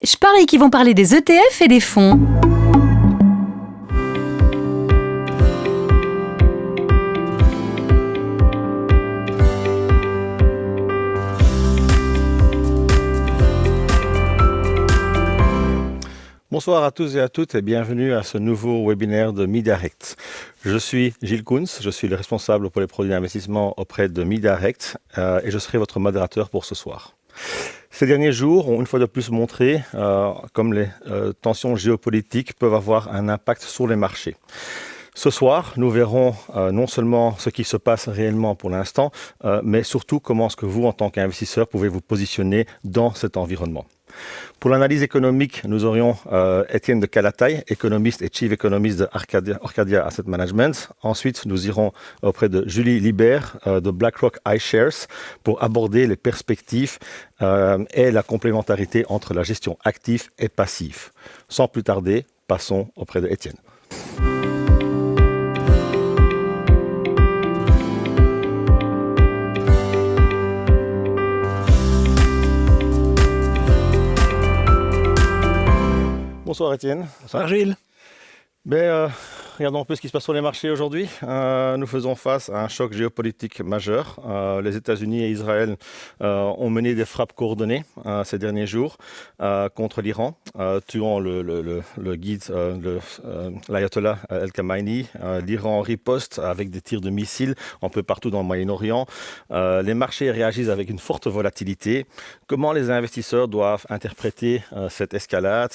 Je parie qu'ils vont parler des ETF et des fonds. Bonsoir à tous et à toutes et bienvenue à ce nouveau webinaire de MeDirect. Je suis Gilles Koens, je suis le responsable pour les produits d'investissement auprès de MeDirect et je serai votre modérateur pour ce soir. Ces derniers jours ont une fois de plus montré comme les tensions géopolitiques peuvent avoir un impact sur les marchés. Ce soir, nous verrons non seulement ce qui se passe réellement pour l'instant, mais surtout comment est-ce que vous, en tant qu'investisseur, pouvez vous positionner dans cet environnement. Pour l'analyse économique, nous aurions Étienne de Calataille, économiste et chief economist de Arcadia Asset Management. Ensuite, nous irons auprès de Julie Libert de BlackRock iShares pour aborder les perspectives et la complémentarité entre la gestion active et passive. Sans plus tarder, passons auprès de Étienne. Bonsoir Étienne. Bonsoir Gilles. Regardons un peu ce qui se passe sur les marchés aujourd'hui. Nous faisons face à un choc géopolitique majeur. Les États-Unis et Israël ont mené des frappes coordonnées ces derniers jours contre l'Iran, tuant le guide, l'ayatollah El-Khamenei. L'Iran riposte avec des tirs de missiles un peu partout dans le Moyen-Orient. Les marchés réagissent avec une forte volatilité. Comment les investisseurs doivent interpréter cette escalade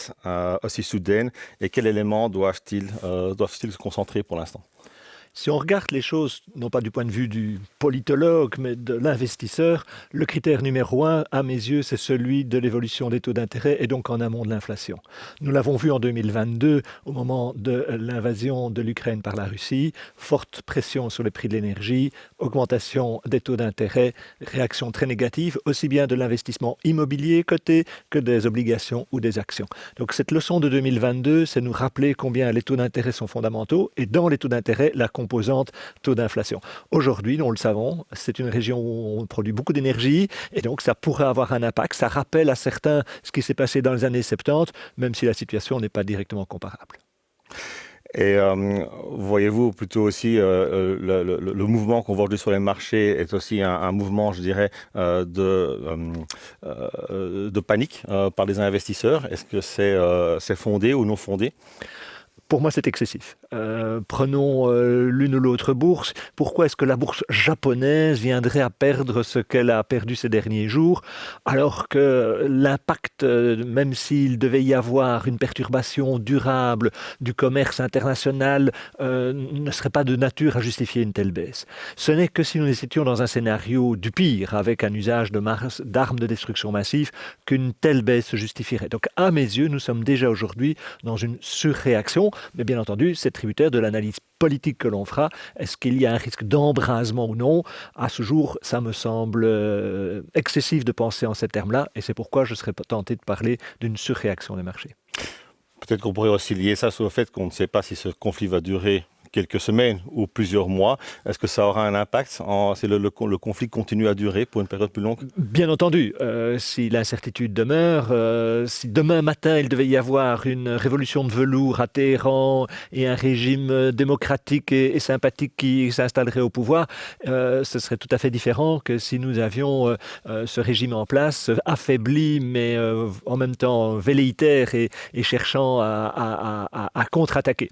aussi soudaine et quels éléments doivent-ils se concentrer pour l'instant? Si on regarde les choses, non pas du point de vue du politologue, mais de l'investisseur, le critère numéro 1, à mes yeux, c'est celui de l'évolution des taux d'intérêt et donc en amont de l'inflation. Nous l'avons vu en 2022, au moment de l'invasion de l'Ukraine par la Russie, forte pression sur les prix de l'énergie, augmentation des taux d'intérêt, réaction très négative, aussi bien de l'investissement immobilier coté que des obligations ou des actions. Donc cette leçon de 2022, c'est nous rappeler combien les taux d'intérêt sont fondamentaux et dans les taux d'intérêt, la composante taux d'inflation. Aujourd'hui, nous le savons, c'est une région où on produit beaucoup d'énergie et donc ça pourrait avoir un impact. Ça rappelle à certains ce qui s'est passé dans les années 70, même si la situation n'est pas directement comparable. Et voyez-vous plutôt aussi le mouvement qu'on voit aujourd'hui sur les marchés est aussi un mouvement, je dirais, de panique par les investisseurs. Est-ce que c'est fondé ou non fondé? Pour moi, c'est excessif. Prenons l'une ou l'autre bourse. Pourquoi est-ce que la bourse japonaise viendrait à perdre ce qu'elle a perdu ces derniers jours, alors que l'impact, même s'il devait y avoir une perturbation durable du commerce international, ne serait pas de nature à justifier une telle baisse? Ce n'est que si nous étions dans un scénario du pire, avec un usage d'armes de destruction massive, qu'une telle baisse se justifierait. Donc, à mes yeux, nous sommes déjà aujourd'hui dans une surréaction. Mais bien entendu, c'est tributaire de l'analyse politique que l'on fera. Est-ce qu'il y a un risque d'embrasement ou non? À ce jour, ça me semble excessif de penser en ces termes-là, et c'est pourquoi je serais tenté de parler d'une surréaction des marchés. Peut-être qu'on pourrait aussi lier ça sur le fait qu'on ne sait pas si ce conflit va durer quelques semaines ou plusieurs mois. Est-ce que ça aura un impact si le conflit continue à durer pour une période plus longue? Bien entendu, si l'incertitude demeure, si demain matin il devait y avoir une révolution de velours à Téhéran et un régime démocratique et sympathique qui s'installerait au pouvoir, ce serait tout à fait différent que si nous avions ce régime en place, affaibli mais en même temps velléitaire et cherchant à contre-attaquer.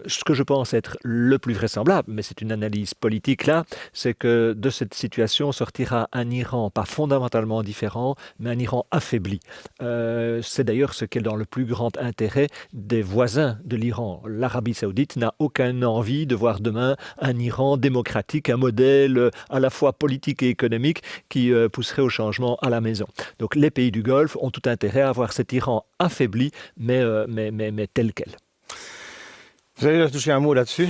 Ce que je pense être le plus vraisemblable, mais c'est une analyse politique là, c'est que de cette situation sortira un Iran pas fondamentalement différent, mais un Iran affaibli. C'est d'ailleurs ce qui est dans le plus grand intérêt des voisins de l'Iran. L'Arabie Saoudite n'a aucune envie de voir demain un Iran démocratique, un modèle à la fois politique et économique qui pousserait au changement à la maison. Donc les pays du Golfe ont tout intérêt à voir cet Iran affaibli, mais tel quel. Vous avez touché un mot là-dessus,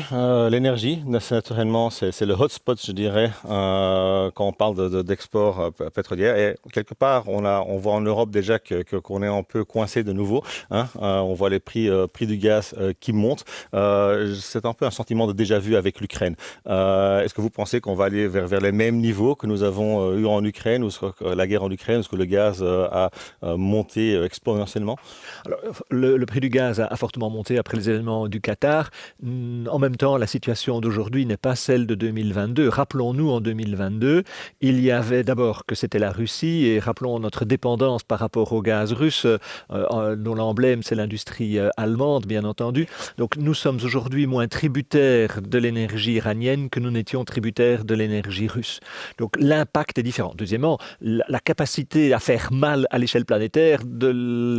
l'énergie, naturellement, c'est le hotspot, je dirais, quand on parle d'export pétrolier. Et quelque part, on voit en Europe déjà qu'on est un peu coincé de nouveau. Hein. On voit les prix du gaz qui montent. C'est un peu un sentiment de déjà-vu avec l'Ukraine. Est-ce que vous pensez qu'on va aller vers les mêmes niveaux que nous avons eu en Ukraine, ou la guerre en Ukraine, est-ce que le gaz a monté exponentiellement? Alors, le prix du gaz a fortement monté après les événements du Qatar. En même temps, la situation d'aujourd'hui n'est pas celle de 2022. Rappelons-nous, en 2022, il y avait d'abord que c'était la Russie, et rappelons notre dépendance par rapport au gaz russe, dont l'emblème c'est l'industrie allemande, bien entendu. Donc nous sommes aujourd'hui moins tributaires de l'énergie iranienne que nous n'étions tributaires de l'énergie russe. Donc l'impact est différent. Deuxièmement, la capacité à faire mal à l'échelle planétaire de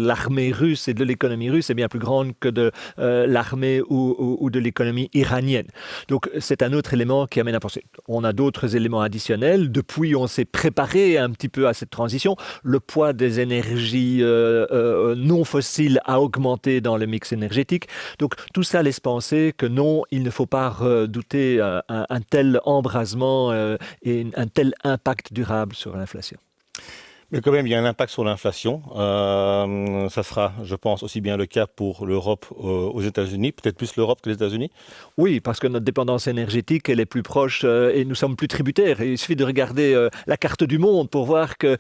l'armée russe et de l'économie russe est bien plus grande que de l'armée ou de l'économie iranienne. Donc c'est un autre élément qui amène à penser. On a d'autres éléments additionnels. Depuis, on s'est préparé un petit peu à cette transition. Le poids des énergies non fossiles a augmenté dans le mix énergétique. Donc tout ça laisse penser que non, il ne faut pas redouter un tel embrasement et un tel impact durable sur l'inflation. Mais quand même, il y a un impact sur l'inflation. Ça sera, je pense, aussi bien le cas pour l'Europe aux États-Unis, peut-être plus l'Europe que les États-Unis. Oui, parce que notre dépendance énergétique, elle est plus proche et nous sommes plus tributaires. Il suffit de regarder la carte du monde pour voir que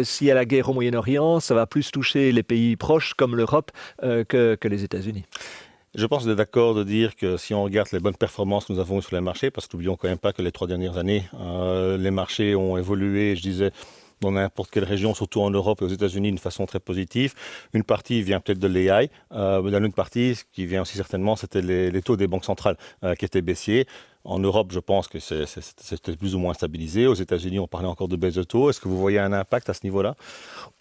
s'il y a la guerre au Moyen-Orient, ça va plus toucher les pays proches comme l'Europe que les États-Unis. Je pense que vous êtes d'accord de dire que si on regarde les bonnes performances que nous avons eues sur les marchés, parce que n'oublions quand même pas que les 3 dernières années, les marchés ont évolué, je disais, dans n'importe quelle région, surtout en Europe et aux États-Unis, d'une façon très positive. Une partie vient peut-être de l'AI, mais d'une autre partie, ce qui vient aussi certainement, c'était les taux des banques centrales qui étaient baissiers. En Europe, je pense que c'était plus ou moins stabilisé. Aux États-Unis, on parlait encore de baisse de taux. Est-ce que vous voyez un impact à ce niveau-là?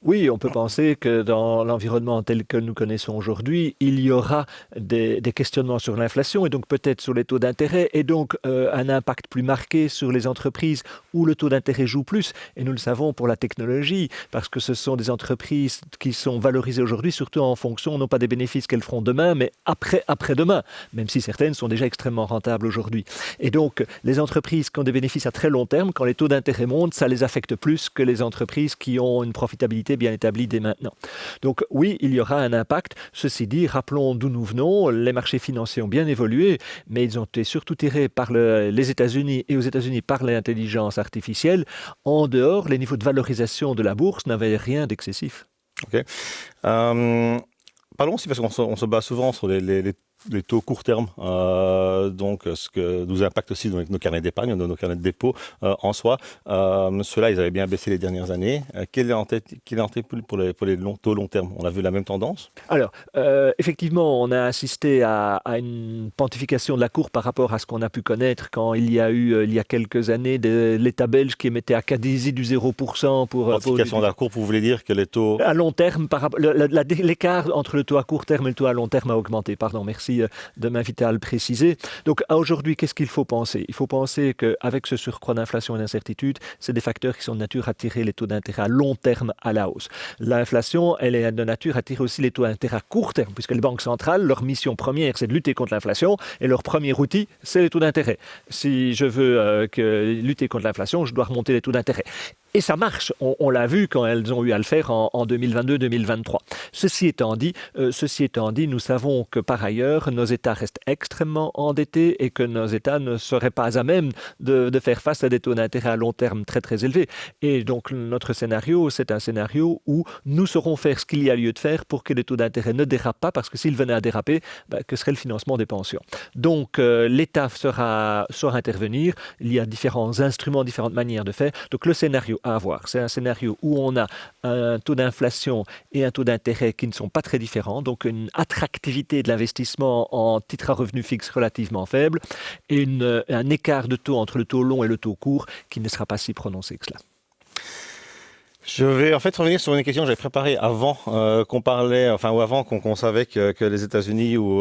Oui, on peut penser que dans l'environnement tel que nous connaissons aujourd'hui, il y aura des questionnements sur l'inflation et donc peut-être sur les taux d'intérêt et donc un impact plus marqué sur les entreprises où le taux d'intérêt joue plus. Et nous le savons pour la technologie, parce que ce sont des entreprises qui sont valorisées aujourd'hui, surtout en fonction non pas des bénéfices qu'elles feront demain, mais après-demain, même si certaines sont déjà extrêmement rentables aujourd'hui. Et donc, les entreprises qui ont des bénéfices à très long terme, quand les taux d'intérêt montent, ça les affecte plus que les entreprises qui ont une profitabilité bien établie dès maintenant. Donc oui, il y aura un impact. Ceci dit, rappelons d'où nous venons. Les marchés financiers ont bien évolué, mais ils ont été surtout tirés par les États-Unis et aux États-Unis par l'intelligence artificielle. En dehors, les niveaux de valorisation de la bourse n'avaient rien d'excessif. Ok. Parlons aussi, parce qu'on se base souvent sur les taux court terme, donc ce que nous impacte aussi dans nos carnets d'épargne, dans nos carnets de dépôt en soi. Ceux-là, ils avaient bien baissé les dernières années. Quel est en tête pour les taux long terme? On a vu la même tendance? Alors, effectivement, on a assisté à une pontification de la Cour par rapport à ce qu'on a pu connaître quand il y a eu, il y a quelques années, l'État belge qui émettait à quasi du 0% pour... Pontification de la Cour, vous voulez dire que les taux... À long terme, l'écart entre le taux à court terme et le taux à long terme a augmenté. Pardon, merci de m'inviter à le préciser. Donc aujourd'hui, qu'est-ce qu'il faut penser? Il faut penser qu'avec ce surcroît d'inflation et d'incertitude, c'est des facteurs qui sont de nature à tirer les taux d'intérêt à long terme à la hausse. L'inflation, elle est de nature à tirer aussi les taux d'intérêt à court terme, puisque les banques centrales, leur mission première, c'est de lutter contre l'inflation, et leur premier outil, c'est les taux d'intérêt. Si je veux lutter contre l'inflation, je dois remonter les taux d'intérêt. Et ça marche, on l'a vu quand elles ont eu à le faire en 2022-2023. Ceci étant dit, nous savons que par ailleurs, nos États restent extrêmement endettés et que nos États ne seraient pas à même de faire face à des taux d'intérêt à long terme très très élevés. Et donc notre scénario, c'est un scénario où nous saurons faire ce qu'il y a lieu de faire pour que les taux d'intérêt ne dérapent pas, parce que s'ils venaient à déraper, que serait le financement des pensions? Donc l'État saura intervenir, il y a différents instruments, différentes manières de faire. Donc le scénario à avoir, c'est un scénario où on a un taux d'inflation et un taux d'intérêt qui ne sont pas très différents, donc une attractivité de l'investissement en titres à revenus fixes relativement faible et un écart de taux entre le taux long et le taux court qui ne sera pas si prononcé que cela. Je vais en fait revenir sur une question que j'avais préparée avant qu'on parlait, enfin ou avant qu'on savait que les États-Unis ou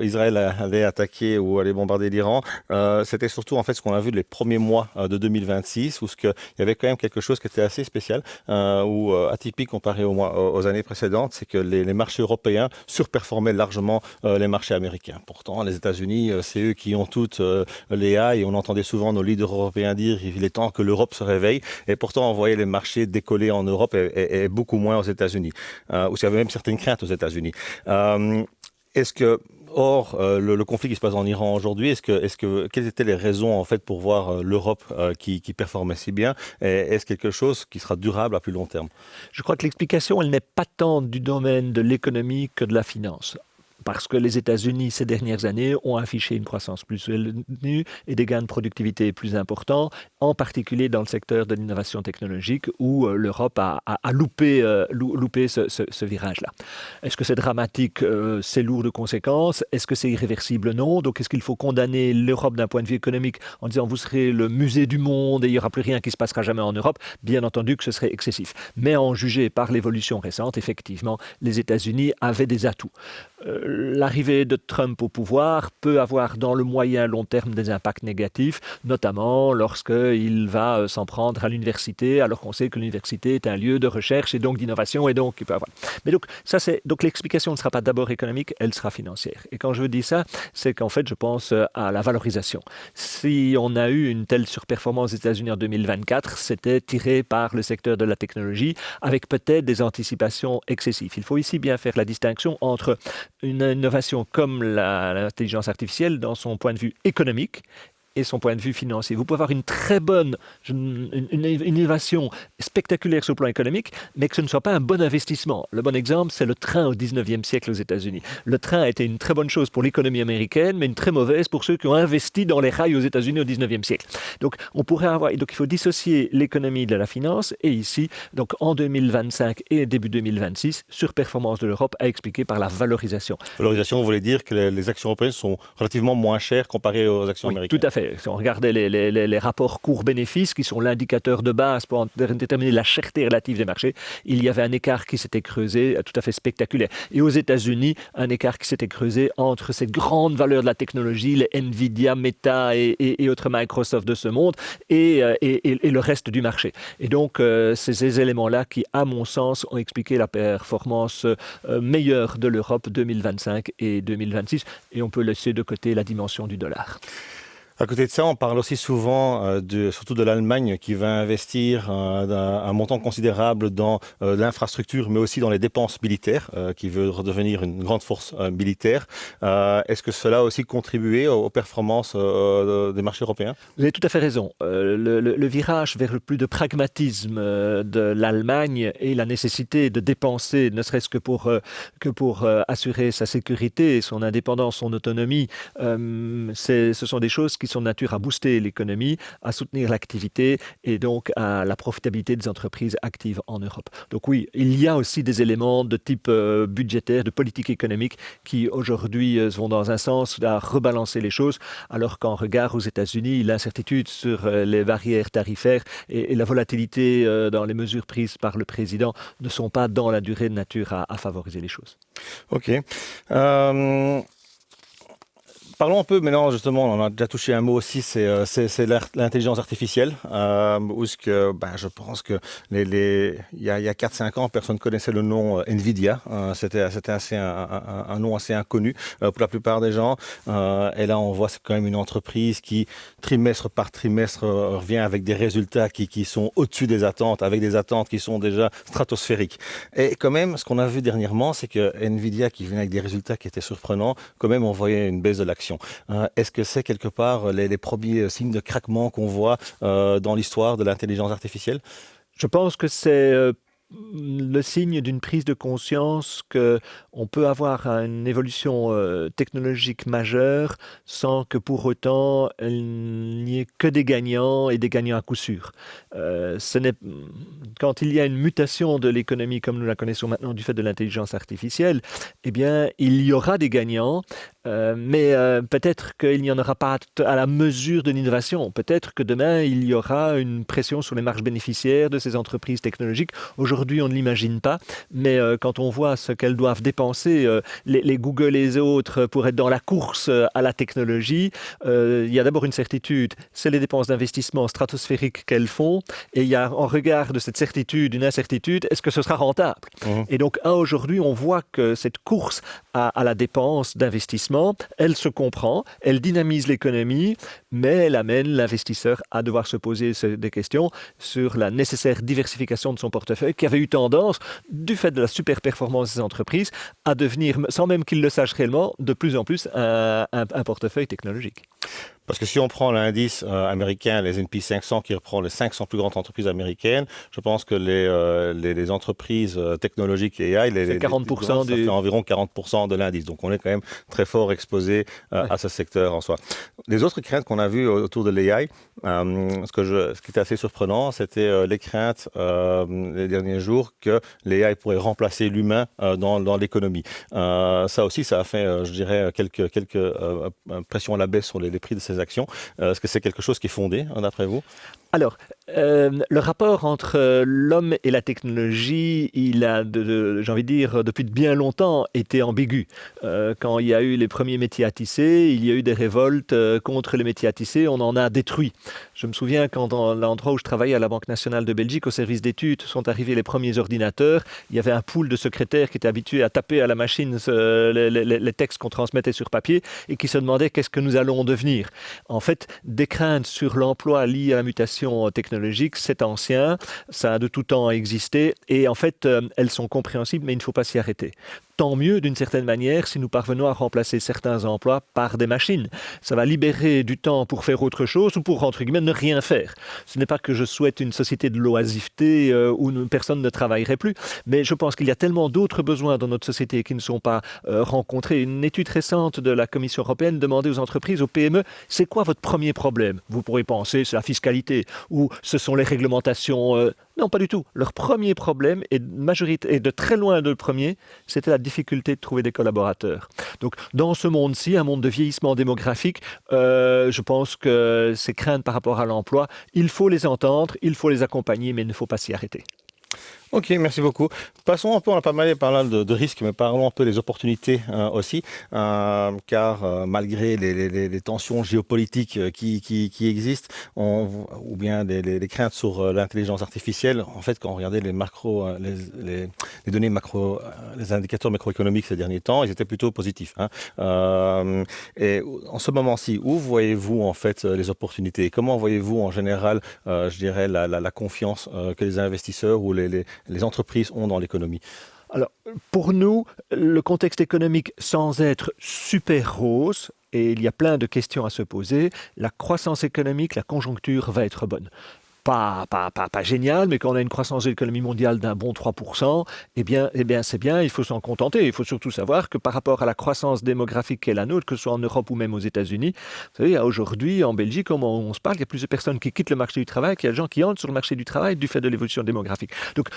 Israël allaient attaquer ou allaient bombarder l'Iran. C'était surtout en fait ce qu'on a vu les premiers mois de 2026, où il y avait quand même quelque chose qui était assez spécial ou atypique comparé aux années précédentes, c'est que les marchés européens surperformaient largement les marchés américains. Pourtant, les États-Unis, c'est eux qui ont toutes les haies, et on entendait souvent nos leaders européens dire il est temps que l'Europe se réveille, et pourtant on voyait les marchés décoller en Europe et beaucoup moins aux États-Unis, où il y avait même certaines craintes aux États-Unis. Est-ce que Or, le conflit qui se passe en Iran aujourd'hui, quelles étaient les raisons en fait pour voir l'Europe qui performait si bien, et est-ce quelque chose qui sera durable à plus long terme? Je crois que l'explication, elle n'est pas tant du domaine de l'économie que de la finance. Parce que les États-Unis, ces dernières années, ont affiché une croissance plus soutenue et des gains de productivité plus importants, en particulier dans le secteur de l'innovation technologique, où l'Europe a loupé ce virage-là. Est-ce que c'est dramatique? C'est lourd de conséquences. Est-ce que c'est irréversible? Non. Donc, est-ce qu'il faut condamner l'Europe d'un point de vue économique en disant vous serez le musée du monde et il n'y aura plus rien qui se passera jamais en Europe? Bien entendu que ce serait excessif. Mais en juger par l'évolution récente, effectivement, les États-Unis avaient des atouts. L'arrivée de Trump au pouvoir peut avoir dans le moyen long terme des impacts négatifs, notamment lorsqu'il va s'en prendre à l'université, alors qu'on sait que l'université est un lieu de recherche et donc d'innovation, et donc il peut avoir. Mais donc l'explication ne sera pas d'abord économique, elle sera financière. Et quand je dis ça, c'est qu'en fait je pense à la valorisation. Si on a eu une telle surperformance aux États-Unis en 2024, c'était tiré par le secteur de la technologie, avec peut-être des anticipations excessives. Il faut ici bien faire la distinction entre une innovation comme l'intelligence artificielle dans son point de vue économique et son point de vue financier. Vous pouvez avoir une très bonne une innovation spectaculaire sur le plan économique, mais que ce ne soit pas un bon investissement. Le bon exemple, c'est le train au 19e siècle aux États-Unis. Le train a été une très bonne chose pour l'économie américaine, mais une très mauvaise pour ceux qui ont investi dans les rails aux États-Unis au 19e siècle. Donc, il faut dissocier l'économie de la finance, et ici, donc en 2025 et début 2026, surperformance de l'Europe a expliqué par la valorisation. Valorisation, vous voulez dire que les actions européennes sont relativement moins chères comparées aux actions américaines? Tout à fait. Si on regardait les rapports cours-bénéfices, qui sont l'indicateur de base pour déterminer la cherté relative des marchés, il y avait un écart qui s'était creusé tout à fait spectaculaire. Et aux États-Unis, un écart qui s'était creusé entre ces grandes valeurs de la technologie, les Nvidia, Meta et autres Microsoft de ce monde, et le reste du marché. Et donc, c'est ces éléments-là qui, à mon sens, ont expliqué la performance meilleure de l'Europe 2025 et 2026. Et on peut laisser de côté la dimension du dollar. À côté de ça, on parle aussi souvent, surtout de l'Allemagne, qui va investir un montant considérable dans l'infrastructure, mais aussi dans les dépenses militaires, qui veut redevenir une grande force militaire. Est-ce que cela a aussi contribué aux performances des marchés européens? Vous avez tout à fait raison. Le virage vers le plus de pragmatisme de l'Allemagne et la nécessité de dépenser, ne serait-ce que pour assurer sa sécurité, son indépendance, son autonomie, ce sont des choses qui sont de nature à booster l'économie, à soutenir l'activité et donc à la profitabilité des entreprises actives en Europe. Donc oui, il y a aussi des éléments de type budgétaire, de politique économique qui aujourd'hui vont dans un sens à rebalancer les choses, alors qu'en regard aux États-Unis, l'incertitude sur les barrières tarifaires et la volatilité dans les mesures prises par le président ne sont pas dans la durée de nature à favoriser les choses. Ok. Parlons un peu maintenant, justement, on a déjà touché un mot aussi, c'est l'intelligence artificielle. Je pense que il y a 4-5 ans, personne ne connaissait le nom Nvidia. C'était un nom assez inconnu pour la plupart des gens. Et là, on voit c'est quand même une entreprise qui, trimestre par trimestre, revient avec des résultats qui sont au-dessus des attentes, avec des attentes qui sont déjà stratosphériques. Et quand même, ce qu'on a vu dernièrement, c'est que Nvidia, qui venait avec des résultats qui étaient surprenants, quand même, on voyait une baisse de l'action. Est-ce que c'est quelque part les premiers signes de craquement qu'on voit dans l'histoire de l'intelligence artificielle? Je pense que c'est le signe d'une prise de conscience qu'on peut avoir une évolution technologique majeure sans que pour autant il n'y ait que des gagnants et des gagnants à coup sûr. Quand il y a une mutation de l'économie comme nous la connaissons maintenant du fait de l'intelligence artificielle, eh bien il y aura des gagnants Mais peut-être qu'il n'y en aura pas à la mesure de l'innovation. Peut-être que demain, il y aura une pression sur les marges bénéficiaires de ces entreprises technologiques. Aujourd'hui, on ne l'imagine pas, mais quand on voit ce qu'elles doivent dépenser, les Google et les autres, pour être dans la course à la technologie, il y a d'abord une certitude, c'est les dépenses d'investissement stratosphériques qu'elles font, et il y a en regard de cette certitude une incertitude, est-ce que ce sera rentable? Et donc, aujourd'hui, on voit que cette course à la dépense d'investissement, elle se comprend, elle dynamise l'économie, mais elle amène l'investisseur à devoir se poser des questions sur la nécessaire diversification de son portefeuille, qui avait eu tendance, du fait de la super performance des entreprises, à devenir, sans même qu'ils le sachent réellement, de plus en plus un portefeuille technologique. Parce que si on prend l'indice américain, les S&P 500, qui reprend les 500 plus grandes entreprises américaines, je pense que les entreprises technologiques et AI, c'est 40% ça fait environ 40% de l'indice. Donc on est quand même très fort exposé à ce secteur en soi. Les autres craintes qu'on a vues autour de l'AI, ce qui était assez surprenant, c'était les craintes les derniers jours que l'AI pourrait remplacer l'humain dans l'économie. Ça aussi, ça a fait, je dirais, quelques pressions à la baisse sur les prix de ces actions. Est-ce que c'est quelque chose qui est fondé, d'après vous? Alors, le rapport entre l'homme et la technologie, il a, j'ai envie de dire, depuis bien longtemps été ambigu. Quand il y a eu les premiers métiers à tisser, il y a eu des révoltes contre les métiers à tisser, on en a détruit. Je me souviens quand dans l'endroit où je travaillais à la Banque nationale de Belgique, au service d'études, sont arrivés les premiers ordinateurs. Il y avait un pool de secrétaires qui étaient habitués à taper à la machine les textes qu'on transmettait sur papier et qui se demandaient qu'est-ce que nous allons devenir. En fait, des craintes sur l'emploi liées à la mutation technologique, c'est ancien, ça a de tout temps existé et en fait, elles sont compréhensibles, mais il ne faut pas s'y arrêter. Tant mieux d'une certaine manière si nous parvenons à remplacer certains emplois par des machines. Ça va libérer du temps pour faire autre chose ou pour, entre guillemets, ne rien faire. Ce n'est pas que je souhaite une société de l'oisiveté où personne ne travaillerait plus, mais je pense qu'il y a tellement d'autres besoins dans notre société qui ne sont pas rencontrés. Une étude récente de la Commission européenne demandait aux entreprises, aux PME, c'est quoi votre premier problème? Vous pourrez penser, c'est la fiscalité ou ce sont les réglementations. Non, pas du tout. Leur premier problème, et de très loin le premier, c'était la difficulté de trouver des collaborateurs. Donc, dans ce monde-ci, un monde de vieillissement démographique, je pense que ces craintes par rapport à l'emploi, il faut les entendre, il faut les accompagner, mais il ne faut pas s'y arrêter. Ok, merci beaucoup. Passons un peu, on a pas mal parlé de risques, mais parlons un peu des opportunités aussi, car malgré les tensions géopolitiques qui existent, ou bien les craintes sur l'intelligence artificielle, en fait, quand on regardait les données macro, les indicateurs macroéconomiques ces derniers temps, ils étaient plutôt positifs. Et en ce moment-ci, où voyez-vous en fait les opportunités? Comment voyez-vous en général, je dirais, la confiance que les investisseurs ou les entreprises ont dans l'économie? Alors, pour nous, le contexte économique, sans être super rose, et il y a plein de questions à se poser, la croissance économique, la conjoncture va être bonne. Pas génial, mais quand on a une croissance de l'économie mondiale d'un bon 3%, eh bien c'est bien, il faut s'en contenter. Il faut surtout savoir que par rapport à la croissance démographique qu'est la nôtre, que ce soit en Europe ou même aux États-Unis, vous savez, aujourd'hui, en Belgique, comme on se parle, il y a plus de personnes qui quittent le marché du travail qu'il y a de gens qui entrent sur le marché du travail du fait de l'évolution démographique. Donc,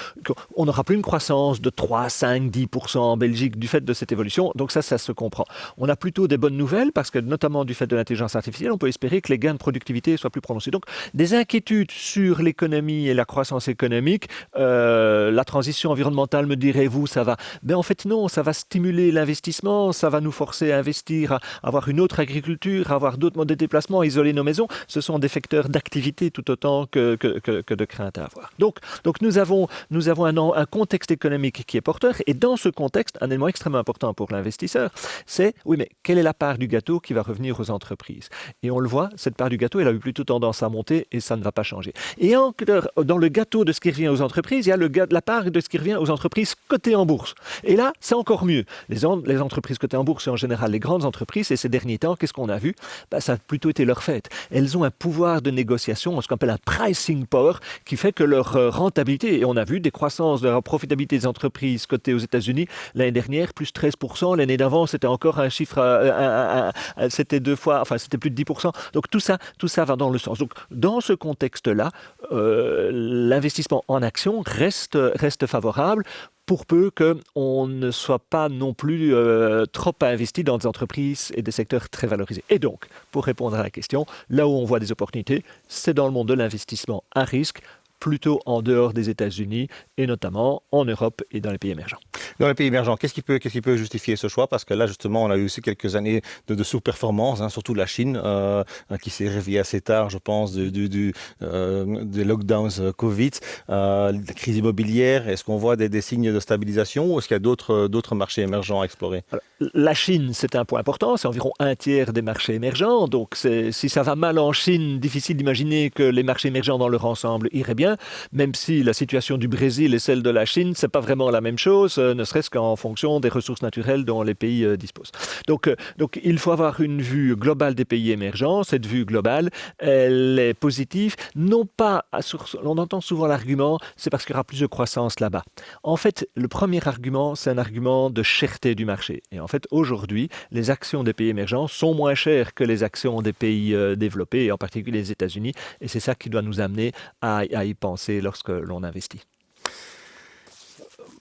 on n'aura plus une croissance de 3, 5, 10% en Belgique du fait de cette évolution. Donc ça se comprend. On a plutôt des bonnes nouvelles parce que, notamment du fait de l'intelligence artificielle, on peut espérer que les gains de productivité soient plus prononcés. Donc, des inquiétudes sur l'économie et la croissance économique, la transition environnementale, me direz-vous, ça va. Mais en fait, non, ça va stimuler l'investissement, ça va nous forcer à investir, à avoir une autre agriculture, à avoir d'autres modes de déplacement, à isoler nos maisons. Ce sont des facteurs d'activité tout autant que de crainte à avoir. Donc nous avons un contexte économique qui est porteur. Et dans ce contexte, un élément extrêmement important pour l'investisseur, c'est, oui, mais quelle est la part du gâteau qui va revenir aux entreprises? Et on le voit, cette part du gâteau, elle a eu plutôt tendance à monter et ça ne va pas changer. Et dans le gâteau de ce qui revient aux entreprises, il y a la part de ce qui revient aux entreprises cotées en bourse. Et là, c'est encore mieux. Les entreprises cotées en bourse, et en général les grandes entreprises, et ces derniers temps, qu'est-ce qu'on a vu? Ça a plutôt été leur fête. Elles ont un pouvoir de négociation, ce qu'on appelle un pricing power, qui fait que leur rentabilité, et on a vu des croissances de la profitabilité des entreprises cotées aux États-Unis, l'année dernière, plus 13%, l'année d'avant, c'était encore un chiffre, c'était c'était plus de 10%. Donc tout ça va dans le sens. Donc dans ce contexte-là, l'investissement en actions reste favorable pour peu qu'on ne soit pas non plus trop investi dans des entreprises et des secteurs très valorisés. Et donc, pour répondre à la question, là où on voit des opportunités, c'est dans le monde de l'investissement à risque, plutôt en dehors des États-Unis et notamment en Europe et dans les pays émergents. Dans les pays émergents, qu'est-ce qui peut justifier ce chois? Parce que là, justement, on a eu aussi quelques années de sous-performance, surtout la Chine, qui s'est réveillée assez tard, je pense, des lockdowns Covid, la crise immobilière. Est-ce qu'on voit des signes de stabilisation ou est-ce qu'il y a d'autres marchés émergents à explorer? Alors, la Chine, c'est un point important, c'est environ un tiers des marchés émergents. Donc, si ça va mal en Chine, difficile d'imaginer que les marchés émergents dans leur ensemble iraient bien, même si la situation du Brésil et celle de la Chine, c'est pas vraiment la même chose, ne serait-ce qu'en fonction des ressources naturelles dont les pays disposent. Donc, il faut avoir une vue globale des pays émergents. Cette vue globale, elle est positive. Non pas, on entend souvent l'argument, c'est parce qu'il y aura plus de croissance là-bas. En fait, le premier argument, c'est un argument de cherté du marché. Et en fait, aujourd'hui, les actions des pays émergents sont moins chères que les actions des pays développés, et en particulier les États-Unis. Et c'est ça qui doit nous amener à y penser lorsque l'on investit.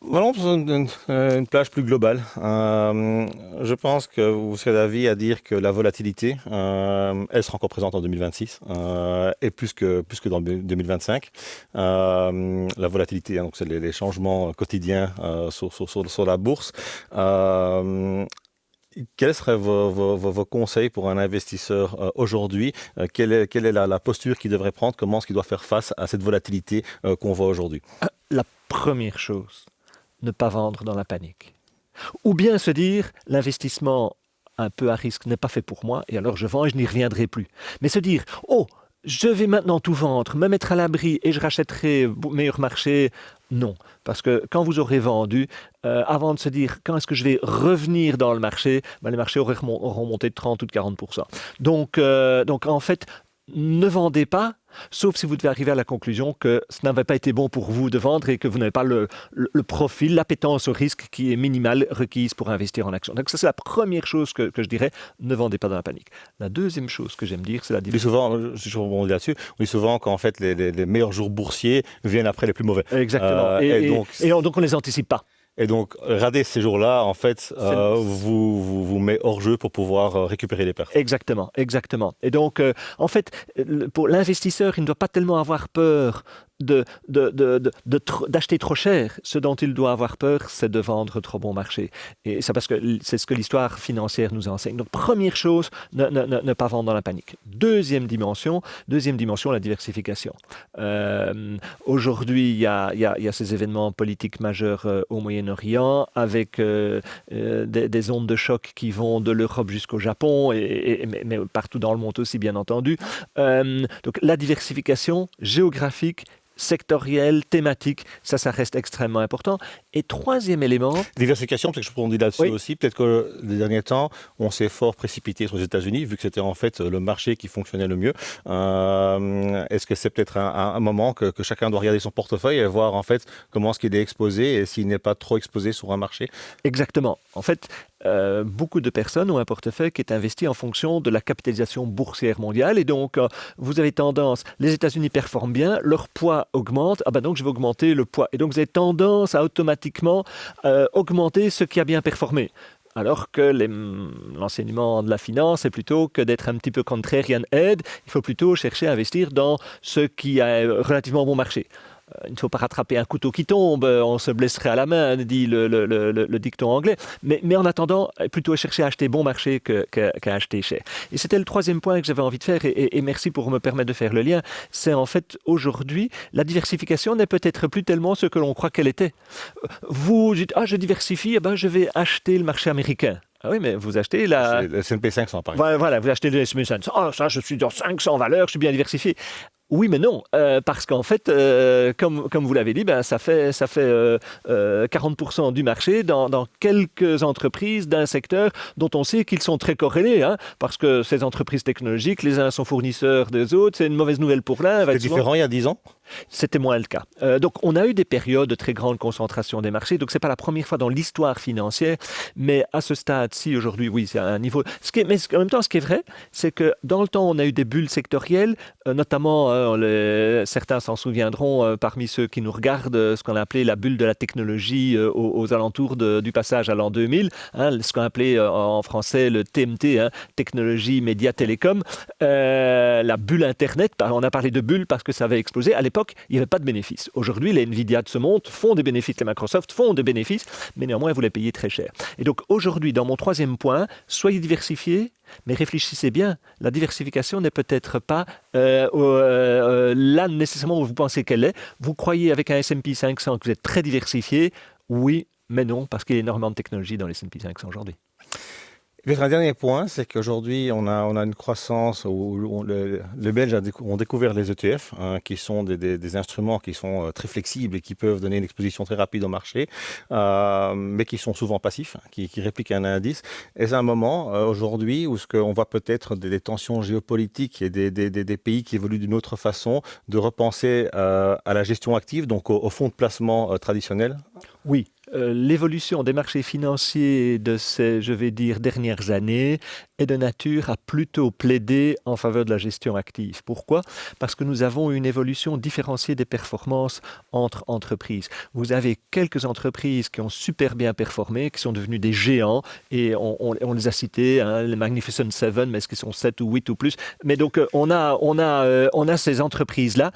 Voilà, pour une plage plus globale. Je pense que vous serez d'avis à dire que la volatilité, elle sera encore présente en 2026 et plus que dans 2025. La volatilité, donc c'est les changements quotidiens sur la bourse. Quels seraient vos conseils pour un investisseur aujourd'hui? Quelle est la posture qu'il devrait prendre? Comment est-ce qu'il doit faire face à cette volatilité qu'on voit aujourd'hui? La première chose, ne pas vendre dans la panique. Ou bien se dire, l'investissement un peu à risque n'est pas fait pour moi, et alors je vends et je n'y reviendrai plus. Mais se dire, oh, je vais maintenant tout vendre, me mettre à l'abri et je rachèterai meilleur marché, non. Parce que quand vous aurez vendu, avant de se dire quand est-ce que je vais revenir dans le marché, les marchés auront monté de 30 ou de 40%. Donc en fait, ne vendez pas, sauf si vous devez arriver à la conclusion que ce n'avait pas été bon pour vous de vendre et que vous n'avez pas le profil, l'appétence au risque qui est minimale requise pour investir en action. Donc ça, c'est la première chose que je dirais, ne vendez pas dans la panique. La deuxième chose que j'aime dire, c'est la différence. Je rebondis là-dessus, on dit souvent qu'en fait les meilleurs jours boursiers viennent après les plus mauvais. Exactement. Et donc on ne les anticipe pas. Et donc, rater ces jours-là, en fait, vous met hors jeu pour pouvoir récupérer les pertes. Exactement. Et donc, en fait, pour l'investisseur, il ne doit pas tellement avoir peur d'acheter trop cher. Ce dont il doit avoir peur, c'est de vendre trop bon marché. Et c'est parce que c'est ce que l'histoire financière nous enseigne. Donc, première chose, ne pas vendre dans la panique. Deuxième dimension, la diversification. Aujourd'hui, il y a ces événements politiques majeurs au Moyen-Orient, avec des ondes de choc qui vont de l'Europe jusqu'au Japon, mais partout dans le monde aussi, bien entendu. Donc, la diversification géographique, sectorielle, thématique, ça reste extrêmement important. Et troisième élément... Diversification, peut-être que je rebondis là-dessus aussi. Peut-être que les derniers temps, on s'est fort précipité sur les États-Unis, vu que c'était en fait le marché qui fonctionnait le mieux. Est-ce que c'est peut-être un moment que chacun doit regarder son portefeuille et voir en fait comment est-ce qu'il est exposé et s'il n'est pas trop exposé sur un marché? Exactement. En fait, beaucoup de personnes ont un portefeuille qui est investi en fonction de la capitalisation boursière mondiale. Et donc, vous avez tendance, les États-Unis performent bien, leur poids augmente, donc je vais augmenter le poids. Et donc, vous avez tendance à automatiquement augmenter ce qui a bien performé. Alors que l'enseignement de la finance est plutôt que d'être un petit peu contrarian head, il faut plutôt chercher à investir dans ce qui a relativement bon marché. Il ne faut pas rattraper un couteau qui tombe, on se blesserait à la main, dit le dicton anglais. Mais en attendant, plutôt chercher à acheter bon marché qu'à acheter cher. Et c'était le troisième point que j'avais envie de faire, et merci pour me permettre de faire le lien. C'est en fait, aujourd'hui, la diversification n'est peut-être plus tellement ce que l'on croit qu'elle était. Vous dites, je diversifie, je vais acheter le marché américain. Ah oui, mais vous achetez le S&P 500, par exemple. Voilà, vous achetez le S&P 500. Ça, je suis dans 500 valeurs, je suis bien diversifié. Oui, mais non, parce qu'en fait, comme vous l'avez dit, ça fait 40% du marché dans quelques entreprises d'un secteur dont on sait qu'ils sont très corrélés, parce que ces entreprises technologiques, les uns sont fournisseurs des autres, c'est une mauvaise nouvelle pour l'un. C'était différent il y a 10 ans? C'était moins le cas. Donc, on a eu des périodes de très grande concentration des marchés. Donc, c'est pas la première fois dans l'histoire financière. Mais à ce stade-ci, aujourd'hui, oui, c'est à un niveau. Mais en même temps, ce qui est vrai, c'est que dans le temps, on a eu des bulles sectorielles, notamment, certains s'en souviendront, parmi ceux qui nous regardent, ce qu'on a appelé la bulle de la technologie aux alentours du passage à l'an 2000, ce qu'on a appelé en français le TMT, technologie, médias, télécom, la bulle Internet. On a parlé de bulle parce que ça avait explosé. À l'époque, il n'y avait pas de bénéfices. Aujourd'hui, les Nvidia de ce monde font des bénéfices, les Microsoft font des bénéfices, mais néanmoins, vous les payez très cher. Et donc, aujourd'hui, dans mon troisième point, soyez diversifiés, mais réfléchissez bien. La diversification n'est peut-être pas là nécessairement où vous pensez qu'elle est. Vous croyez avec un S&P 500 que vous êtes très diversifié? Oui, mais non, parce qu'il y a énormément de technologies dans les S&P 500 aujourd'hui. Peut-être un dernier point, c'est qu'aujourd'hui, on a une croissance où les Belges ont découvert les ETF, qui sont des instruments qui sont très flexibles et qui peuvent donner une exposition très rapide au marché, mais qui sont souvent passifs, qui répliquent un indice. Et c'est un moment, aujourd'hui, où on voit peut-être des tensions géopolitiques et des pays qui évoluent d'une autre façon, de repenser à la gestion active, donc au fonds de placement traditionnel. Oui. L'évolution des marchés financiers de ces, je vais dire, dernières années est de nature à plutôt plaider en faveur de la gestion active. Pourquoi? Parce que nous avons une évolution différenciée des performances entre entreprises. Vous avez quelques entreprises qui ont super bien performé, qui sont devenues des géants, et on les a cités, les Magnificent Seven, mais est-ce qu'ils sont 7 ou 8 ou plus? Mais donc, on a ces entreprises-là,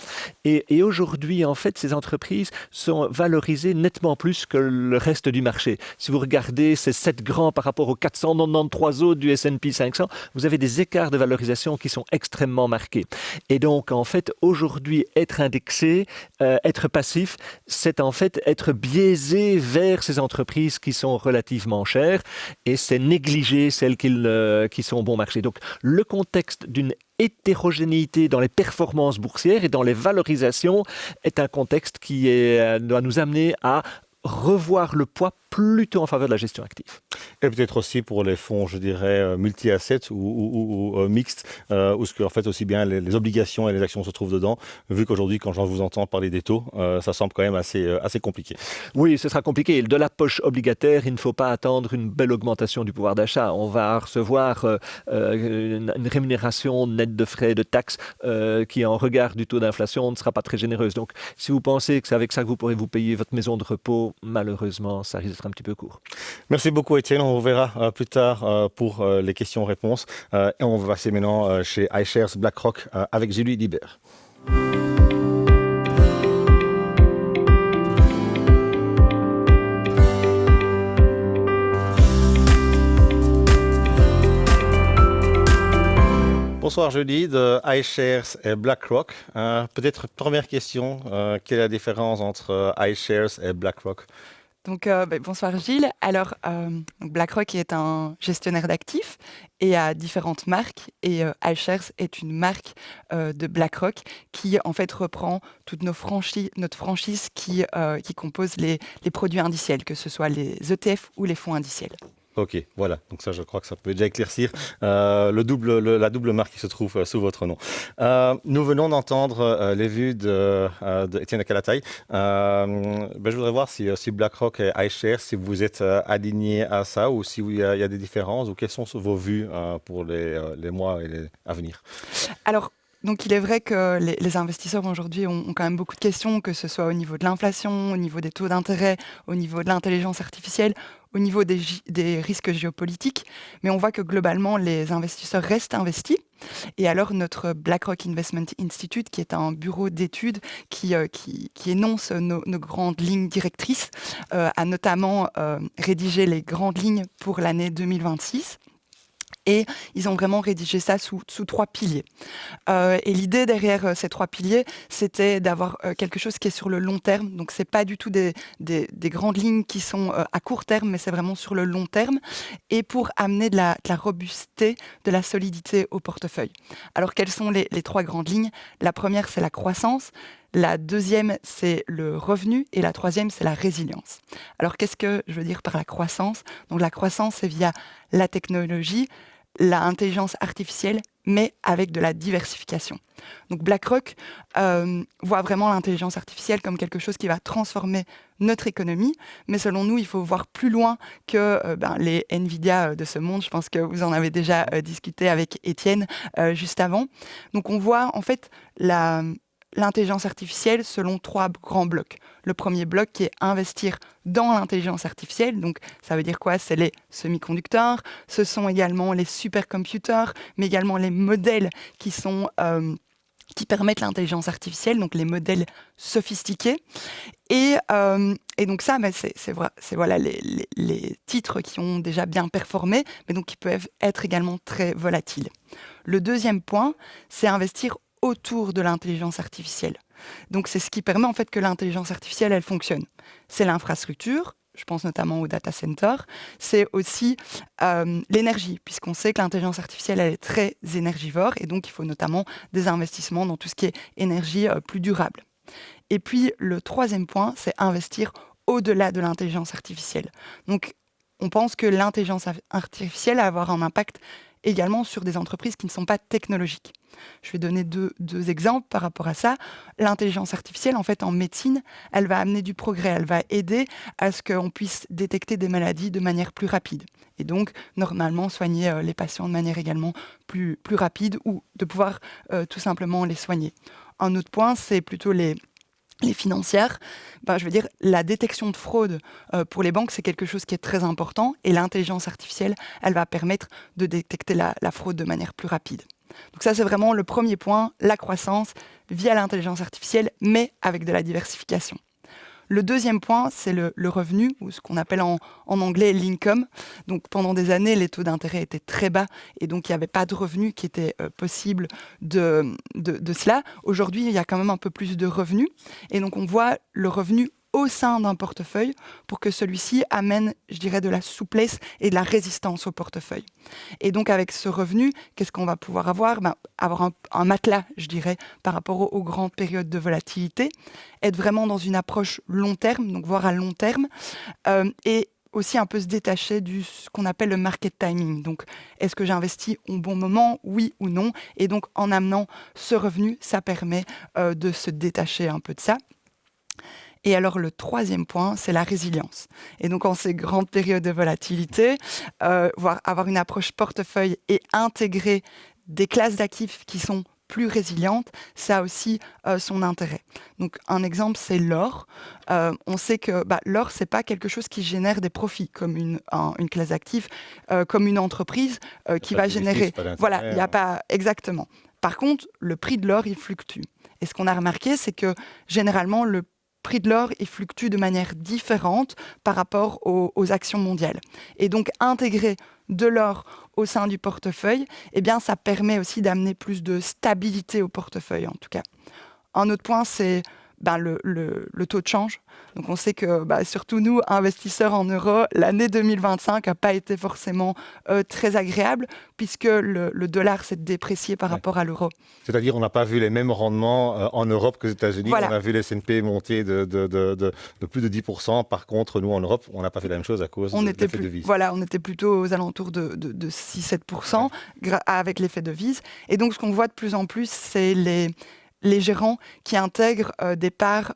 et aujourd'hui, en fait, ces entreprises sont valorisées nettement plus que le reste du marché. Si vous regardez ces 7 grands par rapport aux 493 autres du S&P 500, vous avez des écarts de valorisation qui sont extrêmement marqués. Et donc, en fait, aujourd'hui, être indexé, être passif, c'est en fait être biaisé vers ces entreprises qui sont relativement chères, et c'est négliger celles qui sont au bon marché. Donc, le contexte d'une hétérogénéité dans les performances boursières et dans les valorisations est un contexte qui doit nous amener à revoir le poids plutôt en faveur de la gestion active. Et peut-être aussi pour les fonds, je dirais, multi-assets ou mixtes, où en fait aussi bien les obligations et les actions se trouvent dedans, vu qu'aujourd'hui, quand j'en vous entends parler des taux, ça semble quand même assez compliqué. Oui, ce sera compliqué. De la poche obligataire, il ne faut pas attendre une belle augmentation du pouvoir d'achat. On va recevoir une rémunération nette de frais, de taxes, qui en regard du taux d'inflation ne sera pas très généreuse. Donc, si vous pensez que c'est avec ça que vous pourrez vous payer votre maison de repos, malheureusement, ça risque d'être un petit peu court. Merci beaucoup, Étienne. On vous verra plus tard pour les questions-réponses. Et on va passer maintenant chez iShares BlackRock avec Julie Libert. Bonsoir Julie de iShares et BlackRock. Peut-être première question, quelle est la différence entre iShares et BlackRock? Donc, bonsoir Gilles. Alors, BlackRock est un gestionnaire d'actifs et a différentes marques. Et iShares est une marque de BlackRock qui, en fait, reprend toute notre franchise qui compose les produits indiciels, que ce soit les ETF ou les fonds indiciels. Ok, voilà. Donc ça, je crois que ça peut déjà éclaircir la double marque qui se trouve sous votre nom. Nous venons d'entendre les vues d'Étienne Calatay. Je voudrais voir si BlackRock et iShares, si vous êtes alignés à ça ou s'il y a des différences ou quelles sont vos vues pour les mois à venir. Alors, donc il est vrai que les investisseurs aujourd'hui ont quand même beaucoup de questions, que ce soit au niveau de l'inflation, au niveau des taux d'intérêt, au niveau de l'intelligence artificielle, au niveau des risques géopolitiques. Mais on voit que globalement, les investisseurs restent investis. Et alors notre BlackRock Investment Institute, qui est un bureau d'études qui énonce nos grandes lignes directrices, a notamment rédigé les grandes lignes pour l'année 2026. Et ils ont vraiment rédigé ça sous 3 piliers. Et l'idée derrière ces 3 piliers, c'était d'avoir quelque chose qui est sur le long terme. Donc, ce n'est pas du tout des grandes lignes qui sont à court terme, mais c'est vraiment sur le long terme. Et pour amener de la robusteté, de la solidité au portefeuille. Alors, quelles sont les 3 grandes lignes? La première, c'est la croissance. La deuxième, c'est le revenu. Et la troisième, c'est la résilience. Alors, qu'est-ce que je veux dire par la croissance? Donc, la croissance, c'est via la technologie, l'intelligence artificielle, mais avec de la diversification. Donc BlackRock voit vraiment l'intelligence artificielle comme quelque chose qui va transformer notre économie, mais selon nous, il faut voir plus loin que les Nvidia de ce monde. Je pense que vous en avez déjà discuté avec Étienne juste avant. Donc on voit en fait l'intelligence artificielle selon 3 grands blocs. Le premier bloc qui est investir dans l'intelligence artificielle. Donc ça veut dire quoi? C'est les semi-conducteurs, ce sont également les supercomputers, mais également les modèles qui permettent l'intelligence artificielle, donc les modèles sophistiqués. Et donc ça, c'est voilà, les titres qui ont déjà bien performé, mais donc qui peuvent être également très volatiles. Le deuxième point, c'est investir autour de l'intelligence artificielle. Donc c'est ce qui permet en fait que l'intelligence artificielle, elle fonctionne. C'est l'infrastructure, je pense notamment au data center, c'est aussi l'énergie, puisqu'on sait que l'intelligence artificielle, elle est très énergivore, et donc il faut notamment des investissements dans tout ce qui est énergie plus durable. Et puis le troisième point, c'est investir au-delà de l'intelligence artificielle. Donc on pense que l'intelligence artificielle va avoir un impact également sur des entreprises qui ne sont pas technologiques. Je vais donner deux exemples par rapport à ça. L'intelligence artificielle, en fait, en médecine, elle va amener du progrès, elle va aider à ce qu'on puisse détecter des maladies de manière plus rapide. Et donc, normalement, soigner les patients de manière également plus rapide ou de pouvoir tout simplement les soigner. Un autre point, c'est plutôt les financières. Je veux dire, la détection de fraude pour les banques, c'est quelque chose qui est très important et l'intelligence artificielle, elle va permettre de détecter la fraude de manière plus rapide. Donc ça, c'est vraiment le premier point, la croissance via l'intelligence artificielle, mais avec de la diversification. Le deuxième point, c'est le revenu, ou ce qu'on appelle en anglais l'income. Donc pendant des années, les taux d'intérêt étaient très bas et donc il n'y avait pas de revenus qui étaient possibles de cela. Aujourd'hui, il y a quand même un peu plus de revenus et donc on voit le revenu au sein d'un portefeuille pour que celui-ci amène, je dirais, de la souplesse et de la résistance au portefeuille. Et donc, avec ce revenu, qu'est-ce qu'on va pouvoir avoir? Avoir un matelas, je dirais, par rapport aux grandes périodes de volatilité, être vraiment dans une approche long terme, donc voir à long terme, et aussi un peu se détacher de ce qu'on appelle le market timing. Donc, est-ce que j'investis au bon moment, oui ou non? Et donc, en amenant ce revenu, ça permet de se détacher un peu de ça. Et alors, le troisième point, c'est la résilience. Et donc, en ces grandes périodes de volatilité, avoir une approche portefeuille et intégrer des classes d'actifs qui sont plus résilientes, ça a aussi son intérêt. Donc, un exemple, c'est l'or. On sait que l'or, c'est pas quelque chose qui génère des profits, comme une classe d'actifs, comme une entreprise qui va générer... Voilà, il n'y a pas... Exactement. Par contre, le prix de l'or, il fluctue. Et ce qu'on a remarqué, c'est que généralement, le prix de l'or, il fluctue de manière différente par rapport aux actions mondiales. Et donc, intégrer de l'or au sein du portefeuille, eh bien, ça permet aussi d'amener plus de stabilité au portefeuille, en tout cas. Un autre point, c'est le taux de change. Donc, on sait que, surtout nous, investisseurs en euros, l'année 2025 n'a pas été forcément très agréable, puisque le dollar s'est déprécié par rapport à l'euro. C'est-à-dire, on n'a pas vu les mêmes rendements en Europe qu'aux États-Unis. Voilà. On a vu les S&P monter de plus de 10%. Par contre, nous, en Europe, on n'a pas fait la même chose à cause de l'effet de devise. Voilà, on était plutôt aux alentours de 6-7% avec l'effet de devise. Et donc, ce qu'on voit de plus en plus, c'est les gérants qui intègrent des parts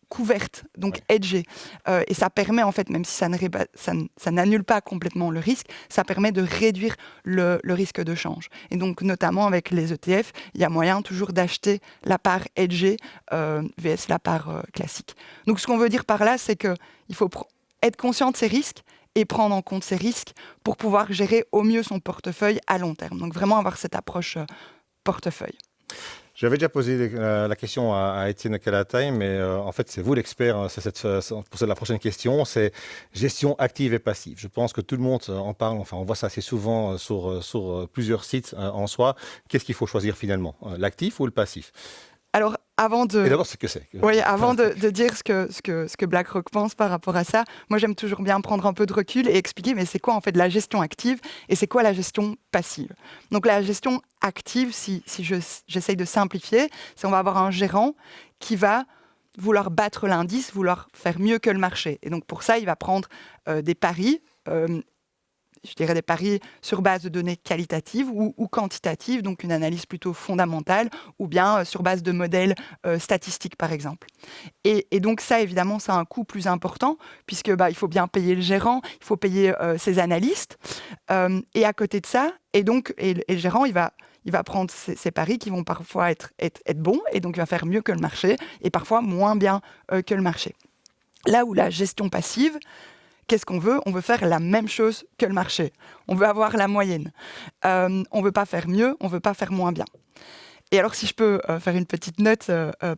couvertes, donc hedgées. Et ça permet, en fait, même si ça n'annule pas complètement le risque, ça permet de réduire le risque de change. Et donc, notamment avec les ETF, il y a moyen toujours d'acheter la part hedgée vs la part classique. Donc, ce qu'on veut dire par là, c'est qu'il faut être conscient de ces risques et prendre en compte ces risques pour pouvoir gérer au mieux son portefeuille à long terme. Donc, vraiment avoir cette approche portefeuille. J'avais déjà posé la question à Étienne Calatay, mais en fait, c'est vous l'expert pour la prochaine question. C'est gestion active et passive. Je pense que tout le monde en parle. Enfin, on voit ça assez souvent sur plusieurs sites en soi. Qu'est-ce qu'il faut choisir finalement, l'actif ou le passif? Alors, avant de... Et d'abord, ce que c'est. Oui, avant de dire ce que BlackRock pense par rapport à ça, moi, j'aime toujours bien prendre un peu de recul et expliquer, mais c'est quoi, en fait, la gestion active et c'est quoi la gestion passive? Donc, la gestion active, si j'essaye de simplifier, c'est on va avoir un gérant qui va vouloir battre l'indice, vouloir faire mieux que le marché. Et donc, pour ça, il va prendre des paris je dirais des paris sur base de données qualitatives ou quantitatives, donc une analyse plutôt fondamentale, ou bien sur base de modèles statistiques, par exemple. Et donc ça, évidemment, ça a un coût plus important, puisque il faut bien payer le gérant, il faut payer ses analystes. Et à côté de ça, et le gérant, il va prendre ces paris qui vont parfois être bons, et donc il va faire mieux que le marché, et parfois moins bien que le marché. Là où la gestion passive, qu'est-ce qu'on veut ? On veut faire la même chose que le marché. On veut avoir la moyenne. On ne veut pas faire mieux, on ne veut pas faire moins bien. Et alors, si je peux faire une petite note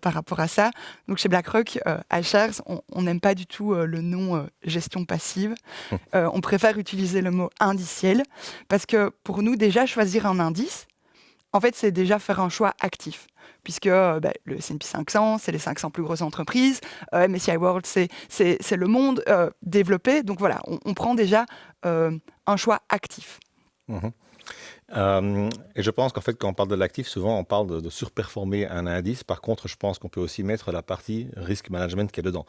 par rapport à ça, donc chez BlackRock, à Shares, on n'aime pas du tout le nom gestion passive. On préfère utiliser le mot indiciel, parce que pour nous, déjà, choisir un indice, en fait, c'est déjà faire un choix actif, puisque le S&P 500, c'est les 500 plus grosses entreprises, MSCI World, c'est le monde développé. Donc voilà, on prend déjà un choix actif. Et je pense qu'en fait, quand on parle de l'actif, souvent on parle de surperformer un indice. Par contre, je pense qu'on peut aussi mettre la partie risk management qui est dedans.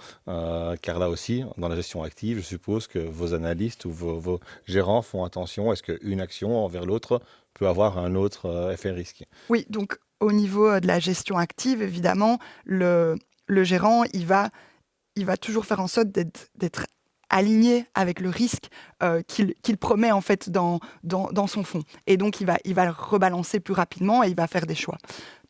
Car là aussi, dans la gestion active, je suppose que vos analystes ou vos gérants font attention. Est-ce qu'une action envers l'autre peut avoir un autre effet risque ? Oui, donc au niveau de la gestion active, évidemment, le gérant, il va toujours faire en sorte d'être aligné avec le risque qu'il promet en fait dans son fonds. Et donc, il va le rebalancer plus rapidement et il va faire des choix.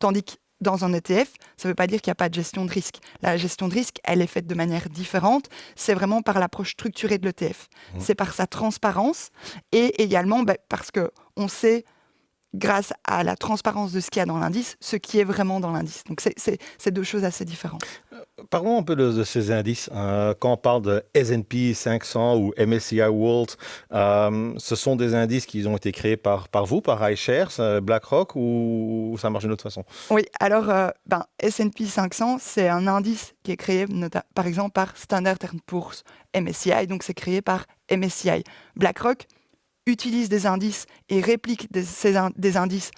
Tandis que dans un ETF, ça ne veut pas dire qu'il n'y a pas de gestion de risque. La gestion de risque, elle est faite de manière différente. C'est vraiment par l'approche structurée de l'ETF. C'est par sa transparence et également parce qu'on sait, grâce à la transparence de ce qu'il y a dans l'indice, ce qui est vraiment dans l'indice. Donc, c'est deux choses assez différentes. Parlons un peu de ces indices. Quand on parle de S&P 500 ou MSCI World, ce sont des indices qui ont été créés par vous, par iShares, BlackRock, ou ça marche d'une autre façon ? Oui, alors S&P 500, c'est un indice qui est créé par exemple par Standard & Poor's MSCI, donc c'est créé par MSCI. BlackRock utilise des indices et réplique des indices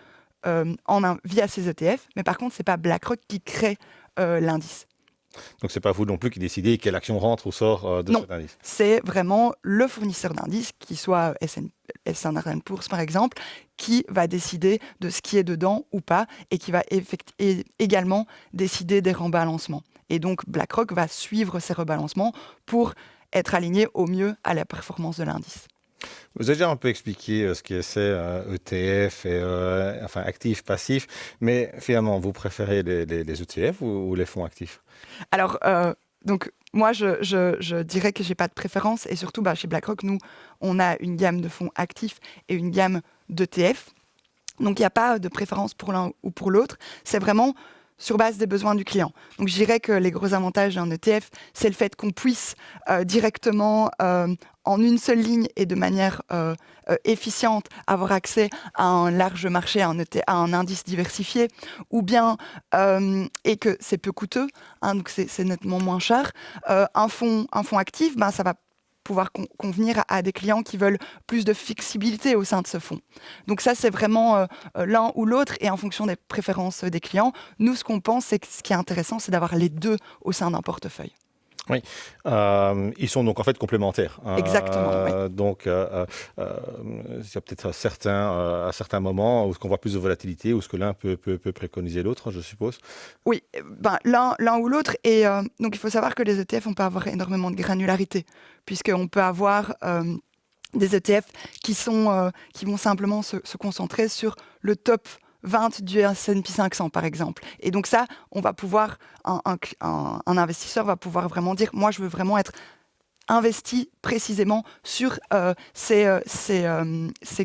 via ses ETF, mais par contre, ce n'est pas BlackRock qui crée l'indice. Donc, ce n'est pas vous non plus qui décidez quelle action rentre ou sort de cet indice ? Non, c'est vraiment le fournisseur d'indices, qui soit Standard & Poor's par exemple, qui va décider de ce qui est dedans ou pas, et qui va également décider des rebalancements. Et donc, BlackRock va suivre ces rebalancements pour être aligné au mieux à la performance de l'indice. Vous avez déjà un peu expliqué ce qu'est ETF et actif, passif, mais finalement, vous préférez les ETF ou les fonds actifs ? Alors, donc moi, je dirais que j'ai pas de préférence, et surtout, chez BlackRock, nous, on a une gamme de fonds actifs et une gamme d'ETF. Donc, il n'y a pas de préférence pour l'un ou pour l'autre. C'est vraiment sur base des besoins du client. Donc, je dirais que les gros avantages d'un ETF, c'est le fait qu'on puisse directement, en une seule ligne et de manière efficiente, avoir accès à un large marché, à un indice diversifié, ou bien, et que c'est peu coûteux, donc c'est nettement moins cher. Un fonds actif, ça va pouvoir convenir à des clients qui veulent plus de flexibilité au sein de ce fonds. Donc ça, c'est vraiment l'un ou l'autre, et en fonction des préférences des clients. Nous, ce qu'on pense, c'est que ce qui est intéressant, c'est d'avoir les deux au sein d'un portefeuille. Oui, ils sont donc en fait complémentaires. Exactement, oui. Donc, il y a peut-être à certains moments où on voit plus de volatilité, où ce que l'un peut préconiser l'autre, je suppose. Oui, l'un ou l'autre. Et donc, il faut savoir que les ETF, on peut avoir énormément de granularité, puisqu'on peut avoir des ETF qui vont simplement se concentrer sur le top 20 du S&P 500 par exemple. Et donc ça, on va pouvoir, un investisseur va pouvoir vraiment dire, moi je veux vraiment être investi précisément sur ces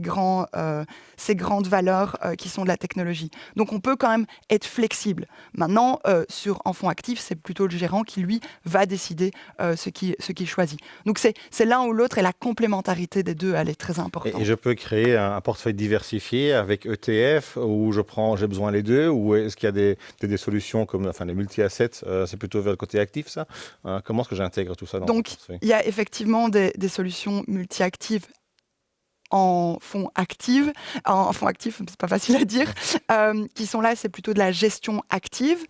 grandes valeurs qui sont de la technologie. Donc on peut quand même être flexible. Maintenant, en fonds actifs, c'est plutôt le gérant qui, lui, va décider ce qu'il choisit. Donc c'est l'un ou l'autre, et la complémentarité des deux, elle est très importante. Et je peux créer un portefeuille diversifié avec ETF, où j'ai besoin des deux, ou est-ce qu'il y a des solutions comme les multi-assets, c'est plutôt vers le côté actif, ça ? Comment est-ce que j'intègre tout ça dans Donc, il y a effectivement des solutions multi-actives en fonds actifs, c'est pas facile à dire, qui sont là, c'est plutôt de la gestion active.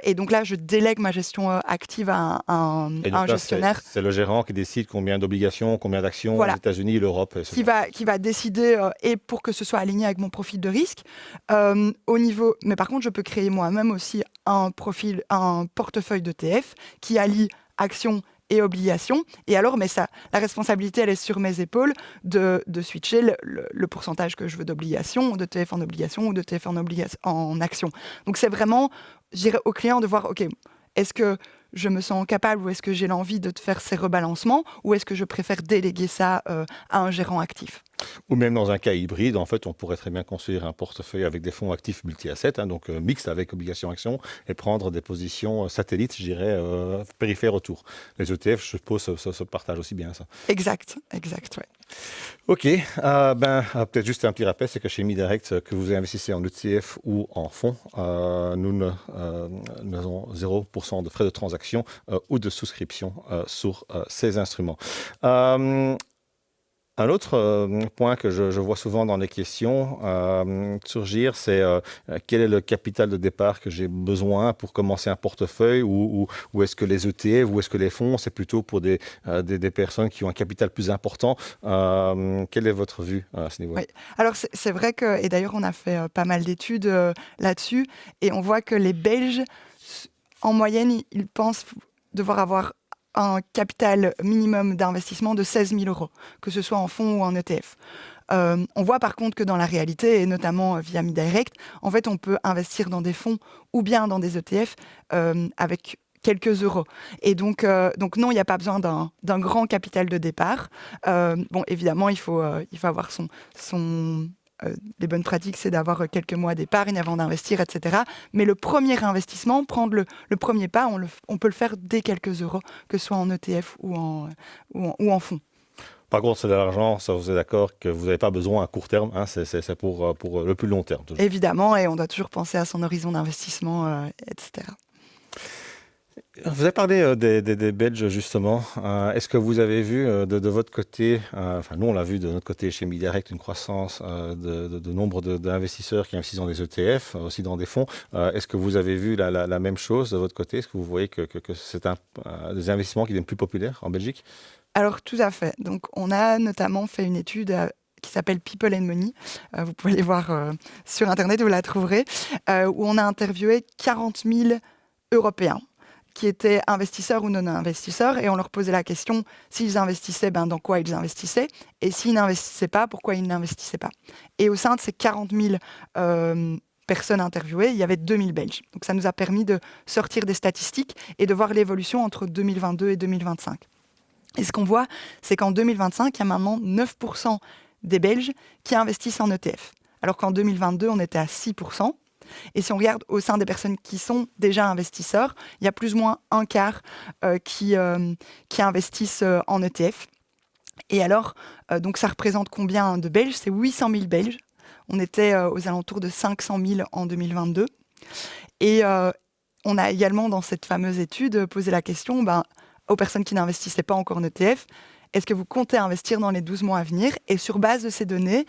Et donc là, je délègue ma gestion active à un gestionnaire. C'est le gérant qui décide combien d'obligations, combien d'actions aux États-Unis, l'Europe. Qui va décider, et pour que ce soit aligné avec mon profil de risque. Mais par contre, je peux créer moi-même aussi un portefeuille d'ETF qui allie actions et obligations. Et alors, la responsabilité, elle est sur mes épaules de switcher le pourcentage que je veux d'obligations, d'ETF en obligations ou d'ETF en actions. Donc, c'est vraiment, je dirais au client de voir, OK, est-ce que je me sens capable ou est-ce que j'ai l'envie de faire ces rebalancements ou est-ce que je préfère déléguer ça à un gérant actif? Ou même dans un cas hybride, en fait, on pourrait très bien construire un portefeuille avec des fonds actifs multi-assets, donc mixte avec obligations-actions, et prendre des positions satellites, je dirais, périphères autour. Les ETF, je suppose, se partagent aussi bien, ça. Exact, ouais. OK, peut-être juste un petit rappel, c'est que chez MiDirect, que vous investissez en ETF ou en fonds, nous avons 0% de frais de transaction ou de souscription sur ces instruments. Un autre point que je vois souvent dans les questions surgir, c'est quel est le capital de départ que j'ai besoin pour commencer un portefeuille ou est-ce que les ETF ou est-ce que les fonds, c'est plutôt pour des personnes qui ont un capital plus important. Quelle est votre vue à ce niveau? Oui. Alors c'est vrai que, et d'ailleurs on a fait pas mal d'études là-dessus, et on voit que les Belges, en moyenne, ils pensent devoir avoir un capital minimum d'investissement de 16 000 €, que ce soit en fonds ou en ETF. On voit par contre que dans la réalité, et notamment via MiDirect, en fait, on peut investir dans des fonds ou bien dans des ETF avec quelques euros. Et donc non, il n'y a pas besoin d'un grand capital de départ. Évidemment, il faut avoir les bonnes pratiques, c'est d'avoir quelques mois d'épargne avant d'investir, etc. Mais le premier investissement, prendre le premier pas, on peut le faire dès quelques euros, que ce soit en ETF ou en fonds. Par contre, c'est de l'argent, ça vous êtes d'accord que vous n'avez pas besoin à court terme, c'est pour le plus long terme. Toujours. Évidemment, et on doit toujours penser à son horizon d'investissement, etc. Vous avez parlé des Belges, justement. Est-ce que vous avez vu de votre côté, nous on l'a vu de notre côté chez MiDirect, une croissance de nombre d'investisseurs qui investissent dans des ETF, aussi dans des fonds. Est-ce que vous avez vu la même chose de votre côté? Est-ce que vous voyez que c'est des investissements qui deviennent plus populaires en Belgique? Alors tout à fait. Donc on a notamment fait une étude qui s'appelle People and Money. Vous pouvez aller voir sur Internet, vous la trouverez, où on a interviewé 40 000 Européens qui étaient investisseurs ou non investisseurs, et on leur posait la question, s'ils investissaient, dans quoi ils investissaient, et s'ils n'investissaient pas, pourquoi ils n'investissaient pas. Et au sein de ces 40 000 personnes interviewées, il y avait 2000 Belges. Donc ça nous a permis de sortir des statistiques et de voir l'évolution entre 2022 et 2025. Et ce qu'on voit, c'est qu'en 2025, il y a maintenant 9% des Belges qui investissent en ETF, alors qu'en 2022, on était à 6%. Et si on regarde au sein des personnes qui sont déjà investisseurs, il y a plus ou moins un quart qui investissent en ETF. Et alors, donc ça représente combien de Belges? C'est 800 000 Belges. On était aux alentours de 500 000 en 2022. Et on a également, dans cette fameuse étude, posé la question aux personnes qui n'investissaient pas encore en ETF, est-ce que vous comptez investir dans les 12 mois à venir? Et sur base de ces données,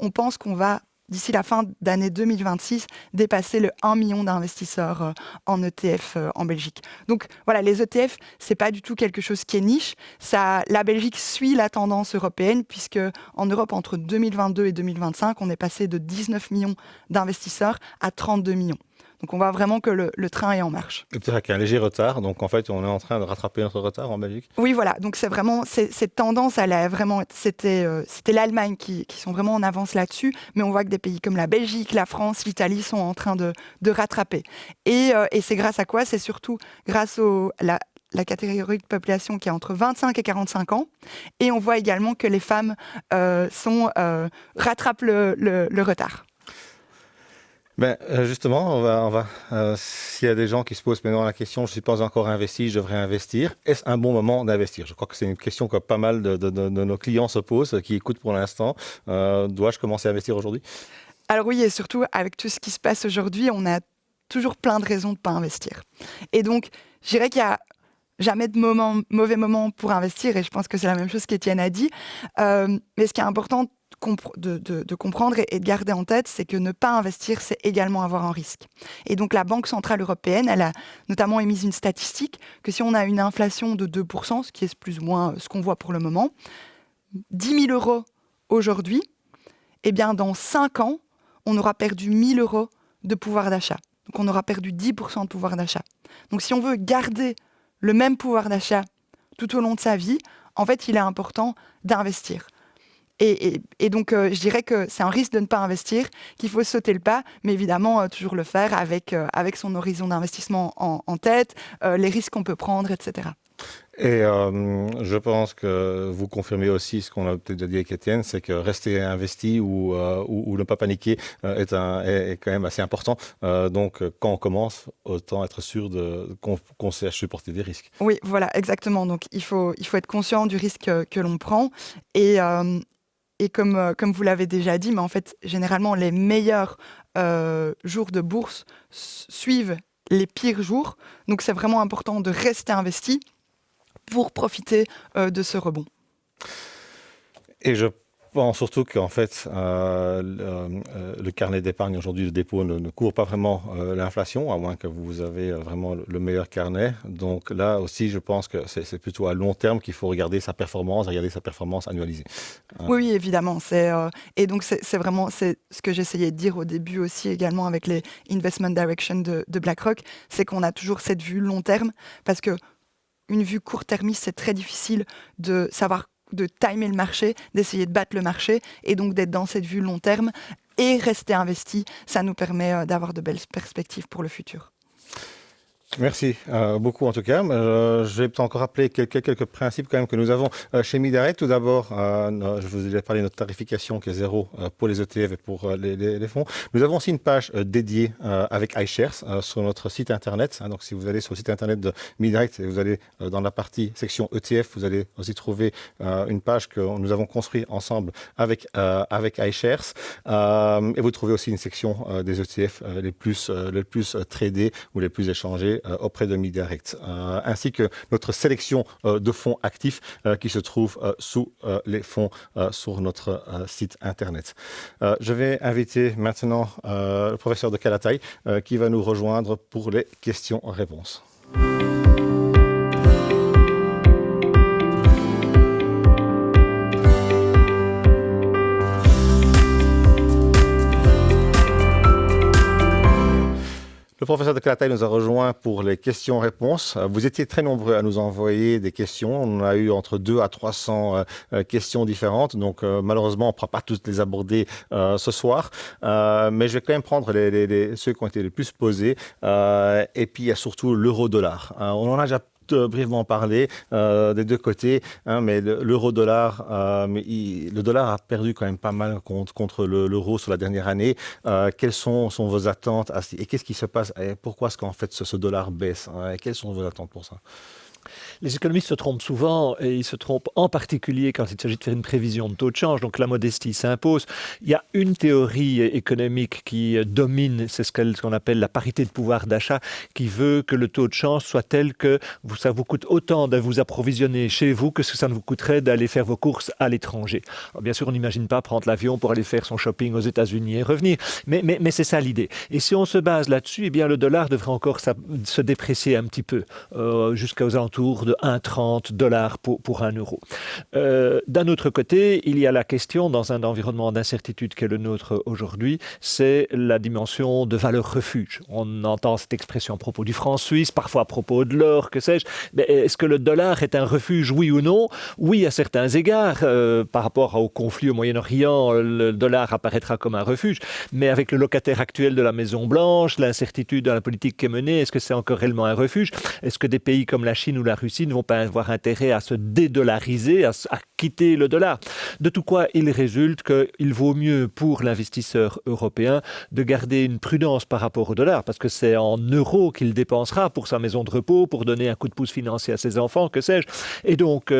on pense qu'on va, d'ici la fin d'année 2026, dépasser le 1 million d'investisseurs en ETF en Belgique. Donc voilà, les ETF, c'est pas du tout quelque chose qui est niche. La Belgique suit la tendance européenne, puisque en Europe, entre 2022 et 2025, on est passé de 19 millions d'investisseurs à 32 millions. Donc on voit vraiment que le train est en marche. C'est avec un léger retard, donc en fait on est en train de rattraper notre retard en Belgique. Oui, voilà, donc c'est vraiment, cette tendance, elle a vraiment, c'était l'Allemagne qui sont vraiment en avance là-dessus, mais on voit que des pays comme la Belgique, la France, l'Italie sont en train de rattraper. Et c'est grâce à quoi? C'est surtout grâce la catégorie de population qui est entre 25 et 45 ans. Et on voit également que les femmes rattrapent le retard. Justement, on va s'il y a des gens qui se posent maintenant la question, je ne suis pas encore investi, je devrais investir. Est-ce un bon moment d'investir? Je crois que c'est une question que pas mal de nos clients se posent, qui écoutent pour l'instant. Dois-je commencer à investir aujourd'hui? Alors oui, et surtout, avec tout ce qui se passe aujourd'hui, on a toujours plein de raisons de ne pas investir. Et donc, je dirais qu'il n'y a jamais de mauvais moment pour investir, et je pense que c'est la même chose qu'Étienne a dit. Mais ce qui est important, de comprendre et de garder en tête, c'est que ne pas investir, c'est également avoir un risque. Et donc la Banque centrale européenne, elle a notamment émis une statistique que si on a une inflation de 2%, ce qui est plus ou moins ce qu'on voit pour le moment, 10 000 € aujourd'hui, eh bien dans 5 ans, on aura perdu 1 000 € de pouvoir d'achat. Donc on aura perdu 10% de pouvoir d'achat. Donc si on veut garder le même pouvoir d'achat tout au long de sa vie, en fait, il est important d'investir. Et donc, je dirais que c'est un risque de ne pas investir, qu'il faut sauter le pas, mais évidemment, toujours le faire avec son horizon d'investissement en tête, les risques qu'on peut prendre, etc. Et je pense que vous confirmez aussi ce qu'on a peut-être déjà dit avec Étienne, c'est que rester investi ou ne pas paniquer est quand même assez important. Donc, quand on commence, autant être sûr qu'on sait supporter des risques. Oui, voilà, exactement. Donc, il faut être conscient du risque que l'on prend. Et comme vous l'avez déjà dit, mais en fait, généralement, les meilleurs jours de bourse suivent les pires jours. Donc, c'est vraiment important de rester investi pour profiter de ce rebond. Et je pense surtout qu'en fait, le carnet d'épargne aujourd'hui, le dépôt, ne couvre pas vraiment l'inflation, à moins que vous avez vraiment le meilleur carnet. Donc là aussi, je pense que c'est plutôt à long terme qu'il faut regarder sa performance annualisée. Oui, évidemment. Et donc, c'est vraiment ce que j'essayais de dire au début aussi également avec les Investment Direction de BlackRock, c'est qu'on a toujours cette vue long terme, parce que une vue court-termiste, c'est très difficile de savoir, de timer le marché, d'essayer de battre le marché, et donc d'être dans cette vue long terme et rester investi. Ça nous permet d'avoir de belles perspectives pour le futur. Merci beaucoup en tout cas. Je vais peut-être encore rappeler quelques principes quand même que nous avons chez MidDirect. Tout d'abord, je vous ai parlé de notre tarification qui est 0 pour les ETF et pour les fonds. Nous avons aussi une page dédiée avec iShares sur notre site internet. Donc si vous allez sur le site internet de MidDirect et vous allez dans la partie section ETF, vous allez aussi trouver une page que nous avons construite ensemble avec iShares. Et vous trouvez aussi une section des ETF les plus tradés ou les plus échangés auprès de MidDirect, ainsi que notre sélection de fonds actifs qui se trouvent sous les fonds sur notre site internet. Je vais inviter maintenant le professeur de Kalatay qui va nous rejoindre pour les questions-réponses. Le professeur de Kalatay nous a rejoint pour les questions-réponses. Vous étiez très nombreux à nous envoyer des questions. On a eu entre 200 à 300 questions différentes. Donc, malheureusement, on ne pourra pas toutes les aborder ce soir. Mais je vais quand même prendre ceux qui ont été les plus posés. Et puis, il y a surtout l'euro-dollar. On en a déjà brièvement parlé des deux côtés, mais l'euro-dollar, le dollar a perdu quand même pas mal contre l'euro sur la dernière année. Quelles sont vos attentes et qu'est-ce qui se passe et pourquoi est-ce qu'en fait ce dollar baisse et quelles sont vos attentes pour ça? Les économistes se trompent souvent et ils se trompent en particulier quand il s'agit de faire une prévision de taux de change. Donc la modestie s'impose. Il y a une théorie économique qui domine, c'est ce qu'on appelle la parité de pouvoir d'achat, qui veut que le taux de change soit tel que ça vous coûte autant de vous approvisionner chez vous que ce que ça ne vous coûterait d'aller faire vos courses à l'étranger. Alors, bien sûr, on n'imagine pas prendre l'avion pour aller faire son shopping aux États-Unis et revenir, mais c'est ça l'idée. Et si on se base là-dessus, eh bien le dollar devrait encore se déprécier un petit peu, jusqu'aux alentours de 1,30 $ pour 1 euro. D'un autre côté, il y a la question, dans un environnement d'incertitude qu'est le nôtre aujourd'hui, c'est la dimension de valeur refuge. On entend cette expression à propos du franc suisse, parfois à propos de l'or, que sais-je. Mais est-ce que le dollar est un refuge, oui ou non? Oui, à certains égards. Par rapport au conflit au Moyen-Orient, le dollar apparaîtra comme un refuge. Mais avec le locataire actuel de la Maison-Blanche, l'incertitude dans la politique qui est menée, est-ce que c'est encore réellement un refuge? Est-ce que des pays comme la Chine ou la Russie ne vont pas avoir intérêt à se dédollariser, à quitter le dollar? De tout quoi il résulte qu'il vaut mieux pour l'investisseur européen de garder une prudence par rapport au dollar, parce que c'est en euros qu'il dépensera pour sa maison de repos, pour donner un coup de pouce financier à ses enfants, que sais-je. Et donc,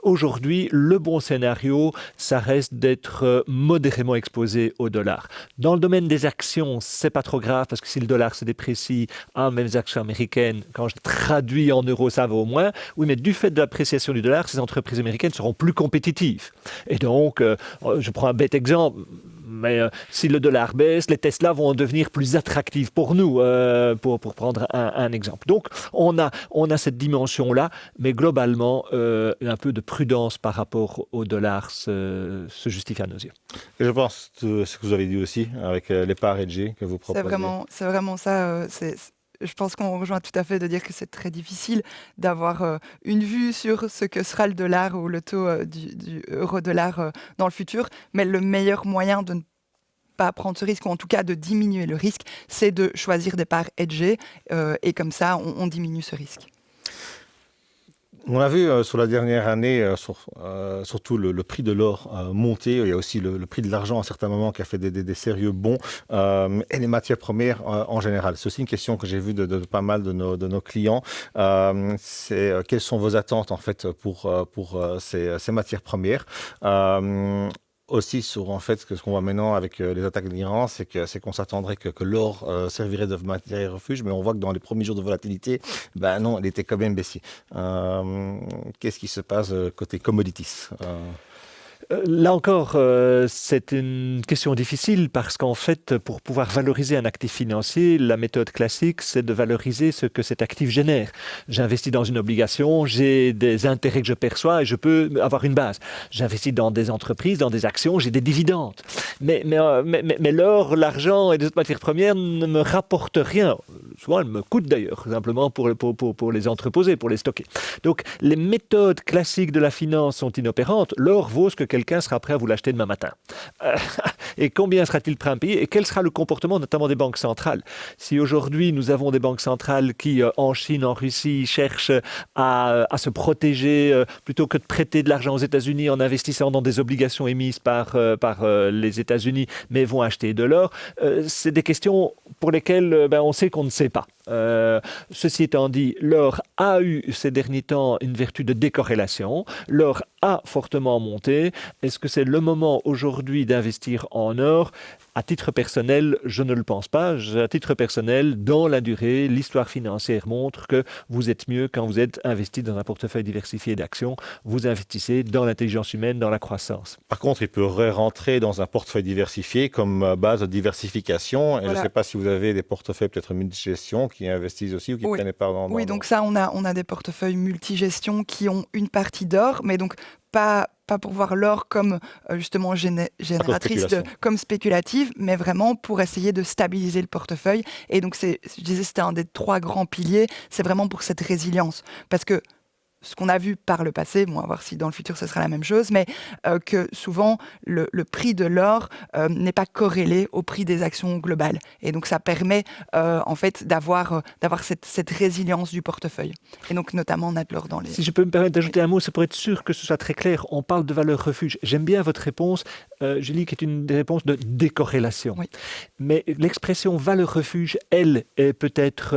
aujourd'hui, le bon scénario, ça reste d'être modérément exposé au dollar. Dans le domaine des actions, c'est pas trop grave, parce que si le dollar se déprécie, même les actions américaines, quand je traduis payé en euros, ça vaut moins. Oui, mais du fait de l'appréciation du dollar, ces entreprises américaines seront plus compétitives. Et donc, je prends un bête exemple, mais si le dollar baisse, les Tesla vont devenir plus attractives pour nous, pour prendre un exemple. Donc, on a cette dimension-là, mais globalement, un peu de prudence par rapport au dollar se justifie à nos yeux. Et je pense que ce que vous avez dit aussi, avec les parts hedgées que vous proposez. C'est vraiment ça. Je pense qu'on rejoint tout à fait de dire que c'est très difficile d'avoir une vue sur ce que sera le dollar ou le taux du euro-dollar dans le futur. Mais le meilleur moyen de ne pas prendre ce risque, ou en tout cas de diminuer le risque, c'est de choisir des parts hedgées. Et comme ça, on diminue ce risque. On a vu sur la dernière année, surtout le prix de l'or monter. Il y a aussi le prix de l'argent à certains moments qui a fait des sérieux bons, et les matières premières en général. C'est aussi une question que j'ai vue de pas mal de nos clients. C'est quelles sont vos attentes en fait pour ces matières premières. Aussi sur en fait ce qu'on voit maintenant avec les attaques de l'Iran, c'est qu'on s'attendrait que l'or servirait de matière refuge, mais on voit que dans les premiers jours de volatilité, ben non, il était quand même baissier. Qu'est-ce qui se passe côté commodities? Là encore, c'est une question difficile parce qu'en fait, pour pouvoir valoriser un actif financier, la méthode classique, c'est de valoriser ce que cet actif génère. J'investis dans une obligation, j'ai des intérêts que je perçois et je peux avoir une base. J'investis dans des entreprises, dans des actions, j'ai des dividendes. Mais l'or, l'argent et les autres matières premières ne me rapportent rien. Souvent, elles me coûtent d'ailleurs, simplement pour les entreposer, pour les stocker. Donc, les méthodes classiques de la finance sont inopérantes. L'or vaut ce que quelqu'un sera prêt à vous l'acheter demain matin. Et combien sera-t-il prêt à me payer? Et quel sera le comportement notamment des banques centrales? Si aujourd'hui nous avons des banques centrales qui, en Chine, en Russie, cherchent à se protéger plutôt que de prêter de l'argent aux États-Unis en investissant dans des obligations émises par les États-Unis, mais vont acheter de l'or, c'est des questions pour lesquelles on sait qu'on ne sait pas. Ceci étant dit, l'or a eu ces derniers temps une vertu de décorrélation. L'or a fortement monté. Est-ce que c'est le moment aujourd'hui d'investir en or? À titre personnel, je ne le pense pas. À titre personnel, dans la durée, l'histoire financière montre que vous êtes mieux quand vous êtes investi dans un portefeuille diversifié d'actions. Vous investissez dans l'intelligence humaine, dans la croissance. Par contre, il peut rentrer dans un portefeuille diversifié comme base de diversification. Et voilà. Je ne sais pas si vous avez des portefeuilles peut-être multigestion qui investissent aussi ou qui prennent part dans... Oui, donc ça, on a des portefeuilles multigestion qui ont une partie d'or, mais donc pas pour voir l'or comme justement génératrice, comme spéculative, mais vraiment pour essayer de stabiliser le portefeuille. Et donc, je disais, c'était un des 3 grands piliers, c'est vraiment pour cette résilience. Parce que ce qu'on a vu par le passé, bon, on va voir si dans le futur ce sera la même chose, mais que souvent le prix de l'or n'est pas corrélé au prix des actions globales. Et donc ça permet en fait d'avoir cette résilience du portefeuille. Et donc notamment on a de l'or dans les... Si je peux me permettre d'ajouter un mot, c'est pour être sûr que ce soit très clair. On parle de valeur refuge. J'aime bien votre réponse, Julie, qui est une des réponses de décorrélation. Oui. Mais l'expression valeur refuge, elle, est peut-être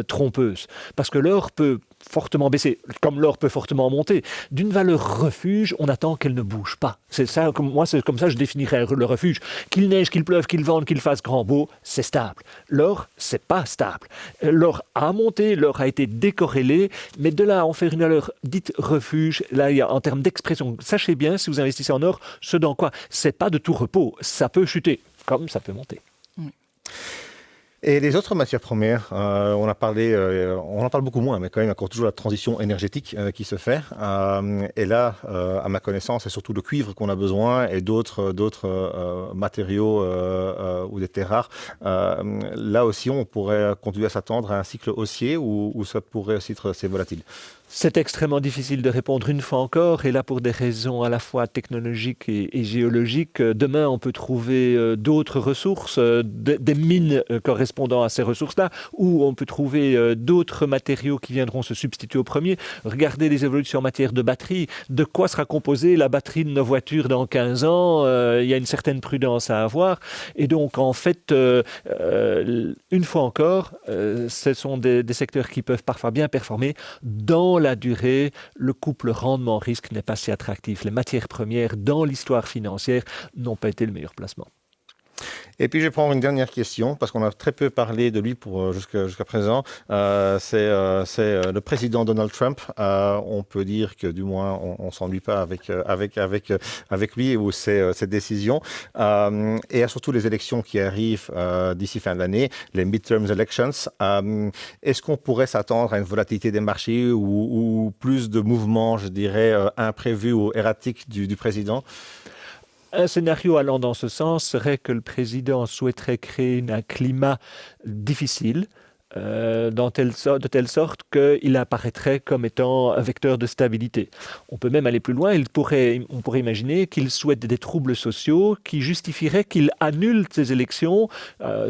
trompeuse. Parce que l'or peut fortement baisser, comme l'or peut fortement monter. D'une valeur refuge, on attend qu'elle ne bouge pas. C'est ça, c'est comme ça que je définirais le refuge. Qu'il neige, qu'il pleuve, qu'il vente, qu'il fasse grand beau, c'est stable. L'or, c'est pas stable. L'or a monté, l'or a été décorrélé, mais de là à en faire une valeur dite refuge, là, il y a en termes d'expression, sachez bien, si vous investissez en or, ce dans quoi? C'est pas de tout repos. Ça peut chuter, comme ça peut monter. Oui. Et les autres matières premières, on en parle beaucoup moins, mais quand même, il y a encore toujours la transition énergétique qui se fait. Et là, à ma connaissance, c'est surtout le cuivre qu'on a besoin et d'autres matériaux ou des terres rares. Là aussi, on pourrait continuer à s'attendre à un cycle haussier ou ça pourrait aussi être assez volatile. C'est extrêmement difficile de répondre une fois encore, et là pour des raisons à la fois technologiques et géologiques. Demain, on peut trouver d'autres ressources, des mines correspondant à ces ressources-là, ou on peut trouver d'autres matériaux qui viendront se substituer aux premiers. Regardez les évolutions en matière de batterie. De quoi sera composée la batterie de nos voitures dans 15 ans? Il y a une certaine prudence à avoir. Et donc, en fait, une fois encore, ce sont des secteurs qui peuvent parfois bien performer. Dans la durée, le couple rendement-risque n'est pas si attractif. Les matières premières, dans l'histoire financière, n'ont pas été le meilleur placement. Et puis je vais prendre une dernière question, parce qu'on a très peu parlé de lui jusqu'à présent. C'est le président Donald Trump. On peut dire que du moins on ne s'ennuie pas avec lui ou ses décisions. Et surtout les élections qui arrivent d'ici fin de l'année, les midterm elections. Est-ce qu'on pourrait s'attendre à une volatilité des marchés ou plus de mouvements, je dirais, imprévus ou erratiques du président? Un scénario allant dans ce sens serait que le président souhaiterait créer un climat difficile, de telle sorte qu'il apparaîtrait comme étant un vecteur de stabilité. On peut même aller plus loin, on pourrait imaginer qu'il souhaite des troubles sociaux qui justifieraient qu'il annule ces élections,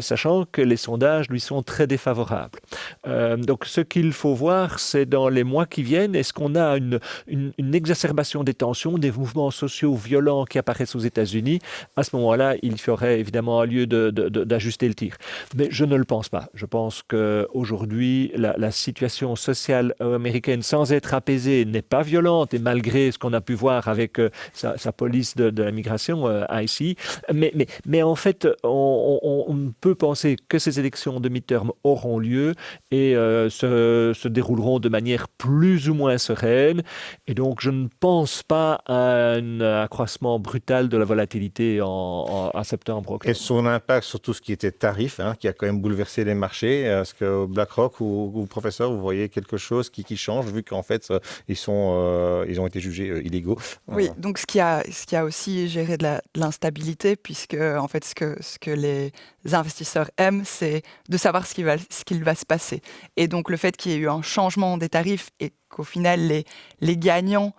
sachant que les sondages lui sont très défavorables. Donc ce qu'il faut voir, c'est dans les mois qui viennent, est-ce qu'on a une exacerbation des tensions, des mouvements sociaux violents qui apparaissent aux États-Unis? À ce moment-là, il y aurait évidemment lieu d'ajuster le tir. Mais je ne le pense pas. Je pense qu'aujourd'hui, la situation sociale américaine, sans être apaisée, n'est pas violente, et malgré ce qu'on a pu voir avec sa police de la migration, ICE. Mais en fait, on peut penser que ces élections de midterm auront lieu et se dérouleront de manière plus ou moins sereine. Et donc, je ne pense pas à un accroissement brutal de la volatilité à septembre. Octobre. Et son impact sur tout ce qui était tarif, qui a quand même bouleversé les marchés, est-ce que BlackRock ou professeur, vous voyez quelque chose qui change, vu qu'en fait, ils ont été jugés illégaux? Oui, donc ce qui a aussi géré de l'instabilité, puisque en fait, ce que les investisseurs aiment, c'est de savoir ce qu'il va se passer. Et donc, le fait qu'il y ait eu un changement des tarifs et qu'au final, les gagnants,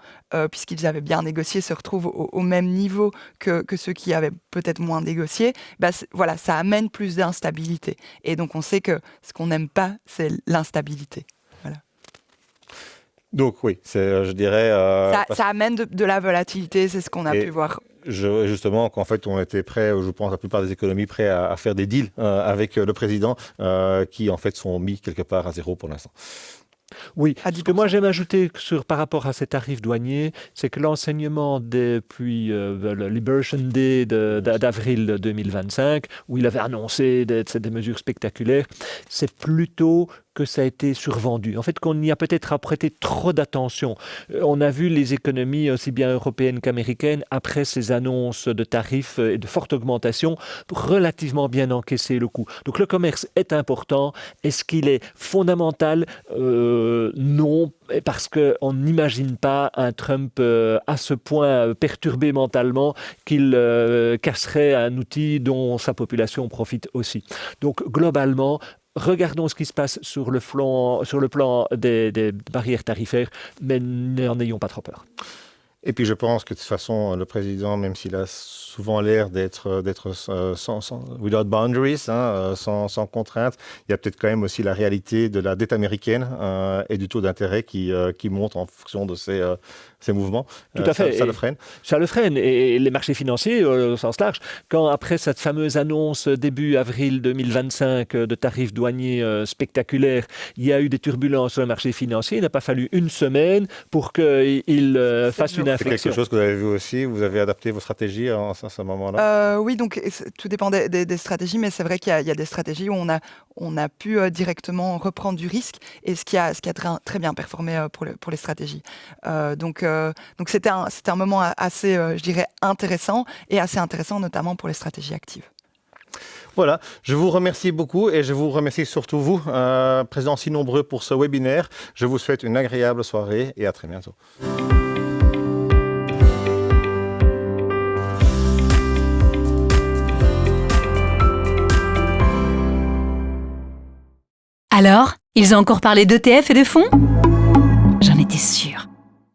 puisqu'ils avaient bien négocié, se retrouvent au même niveau que ceux qui avaient peut-être moins négocié, voilà, ça amène plus d'instabilité. Et donc, on sait que ce qu'on n'aime pas, c'est l'instabilité. Voilà. Donc oui, je dirais... ça amène de la volatilité, c'est ce qu'on a pu voir. Justement, qu'en fait, on était prêts, je pense, la plupart des économies, prêts à faire des deals avec le président qui, en fait, sont mis quelque part à zéro pour l'instant. Oui, ce que moi j'aime ajouter par rapport à ces tarifs douaniers, c'est que l'enseignement depuis le Liberation Day d'avril 2025, où il avait annoncé des mesures spectaculaires, c'est plutôt que ça a été survendu. En fait, qu'on y a peut-être prêté trop d'attention. On a vu les économies, aussi bien européennes qu'américaines, après ces annonces de tarifs et de forte augmentation, relativement bien encaisser le coup. Donc le commerce est important. Est-ce qu'il est fondamental? Non, parce qu'on n'imagine pas un Trump à ce point perturbé mentalement qu'il casserait un outil dont sa population profite aussi. Donc globalement, regardons ce qui se passe sur le plan des barrières tarifaires, mais n'en ayons pas trop peur. Et puis je pense que de toute façon, le président, même s'il a souvent l'air d'être without boundaries, sans contraintes, il y a peut-être quand même aussi la réalité de la dette américaine et du taux d'intérêt qui monte en fonction de ces mouvements. Tout à fait. Ça le freine. Ça le freine. Et les marchés financiers, au sens large, quand après cette fameuse annonce début avril 2025 de tarifs douaniers spectaculaires, il y a eu des turbulences sur le marché financier, il n'a pas fallu une semaine pour qu'il fasse une inflexion. C'est quelque chose que vous avez vu aussi, vous avez adapté vos stratégies à ce moment-là? Oui, donc tout dépend des stratégies, mais c'est vrai qu'il y a des stratégies où on a pu directement reprendre du risque, et ce qui a très bien performé pour les stratégies. Donc c'était un moment assez, je dirais, intéressant, et assez intéressant notamment pour les stratégies actives. Voilà, je vous remercie beaucoup et je vous remercie surtout vous, présents si nombreux pour ce webinaire. Je vous souhaite une agréable soirée et à très bientôt. Alors, ils ont encore parlé d'ETF et de fonds? J'en étais sûre.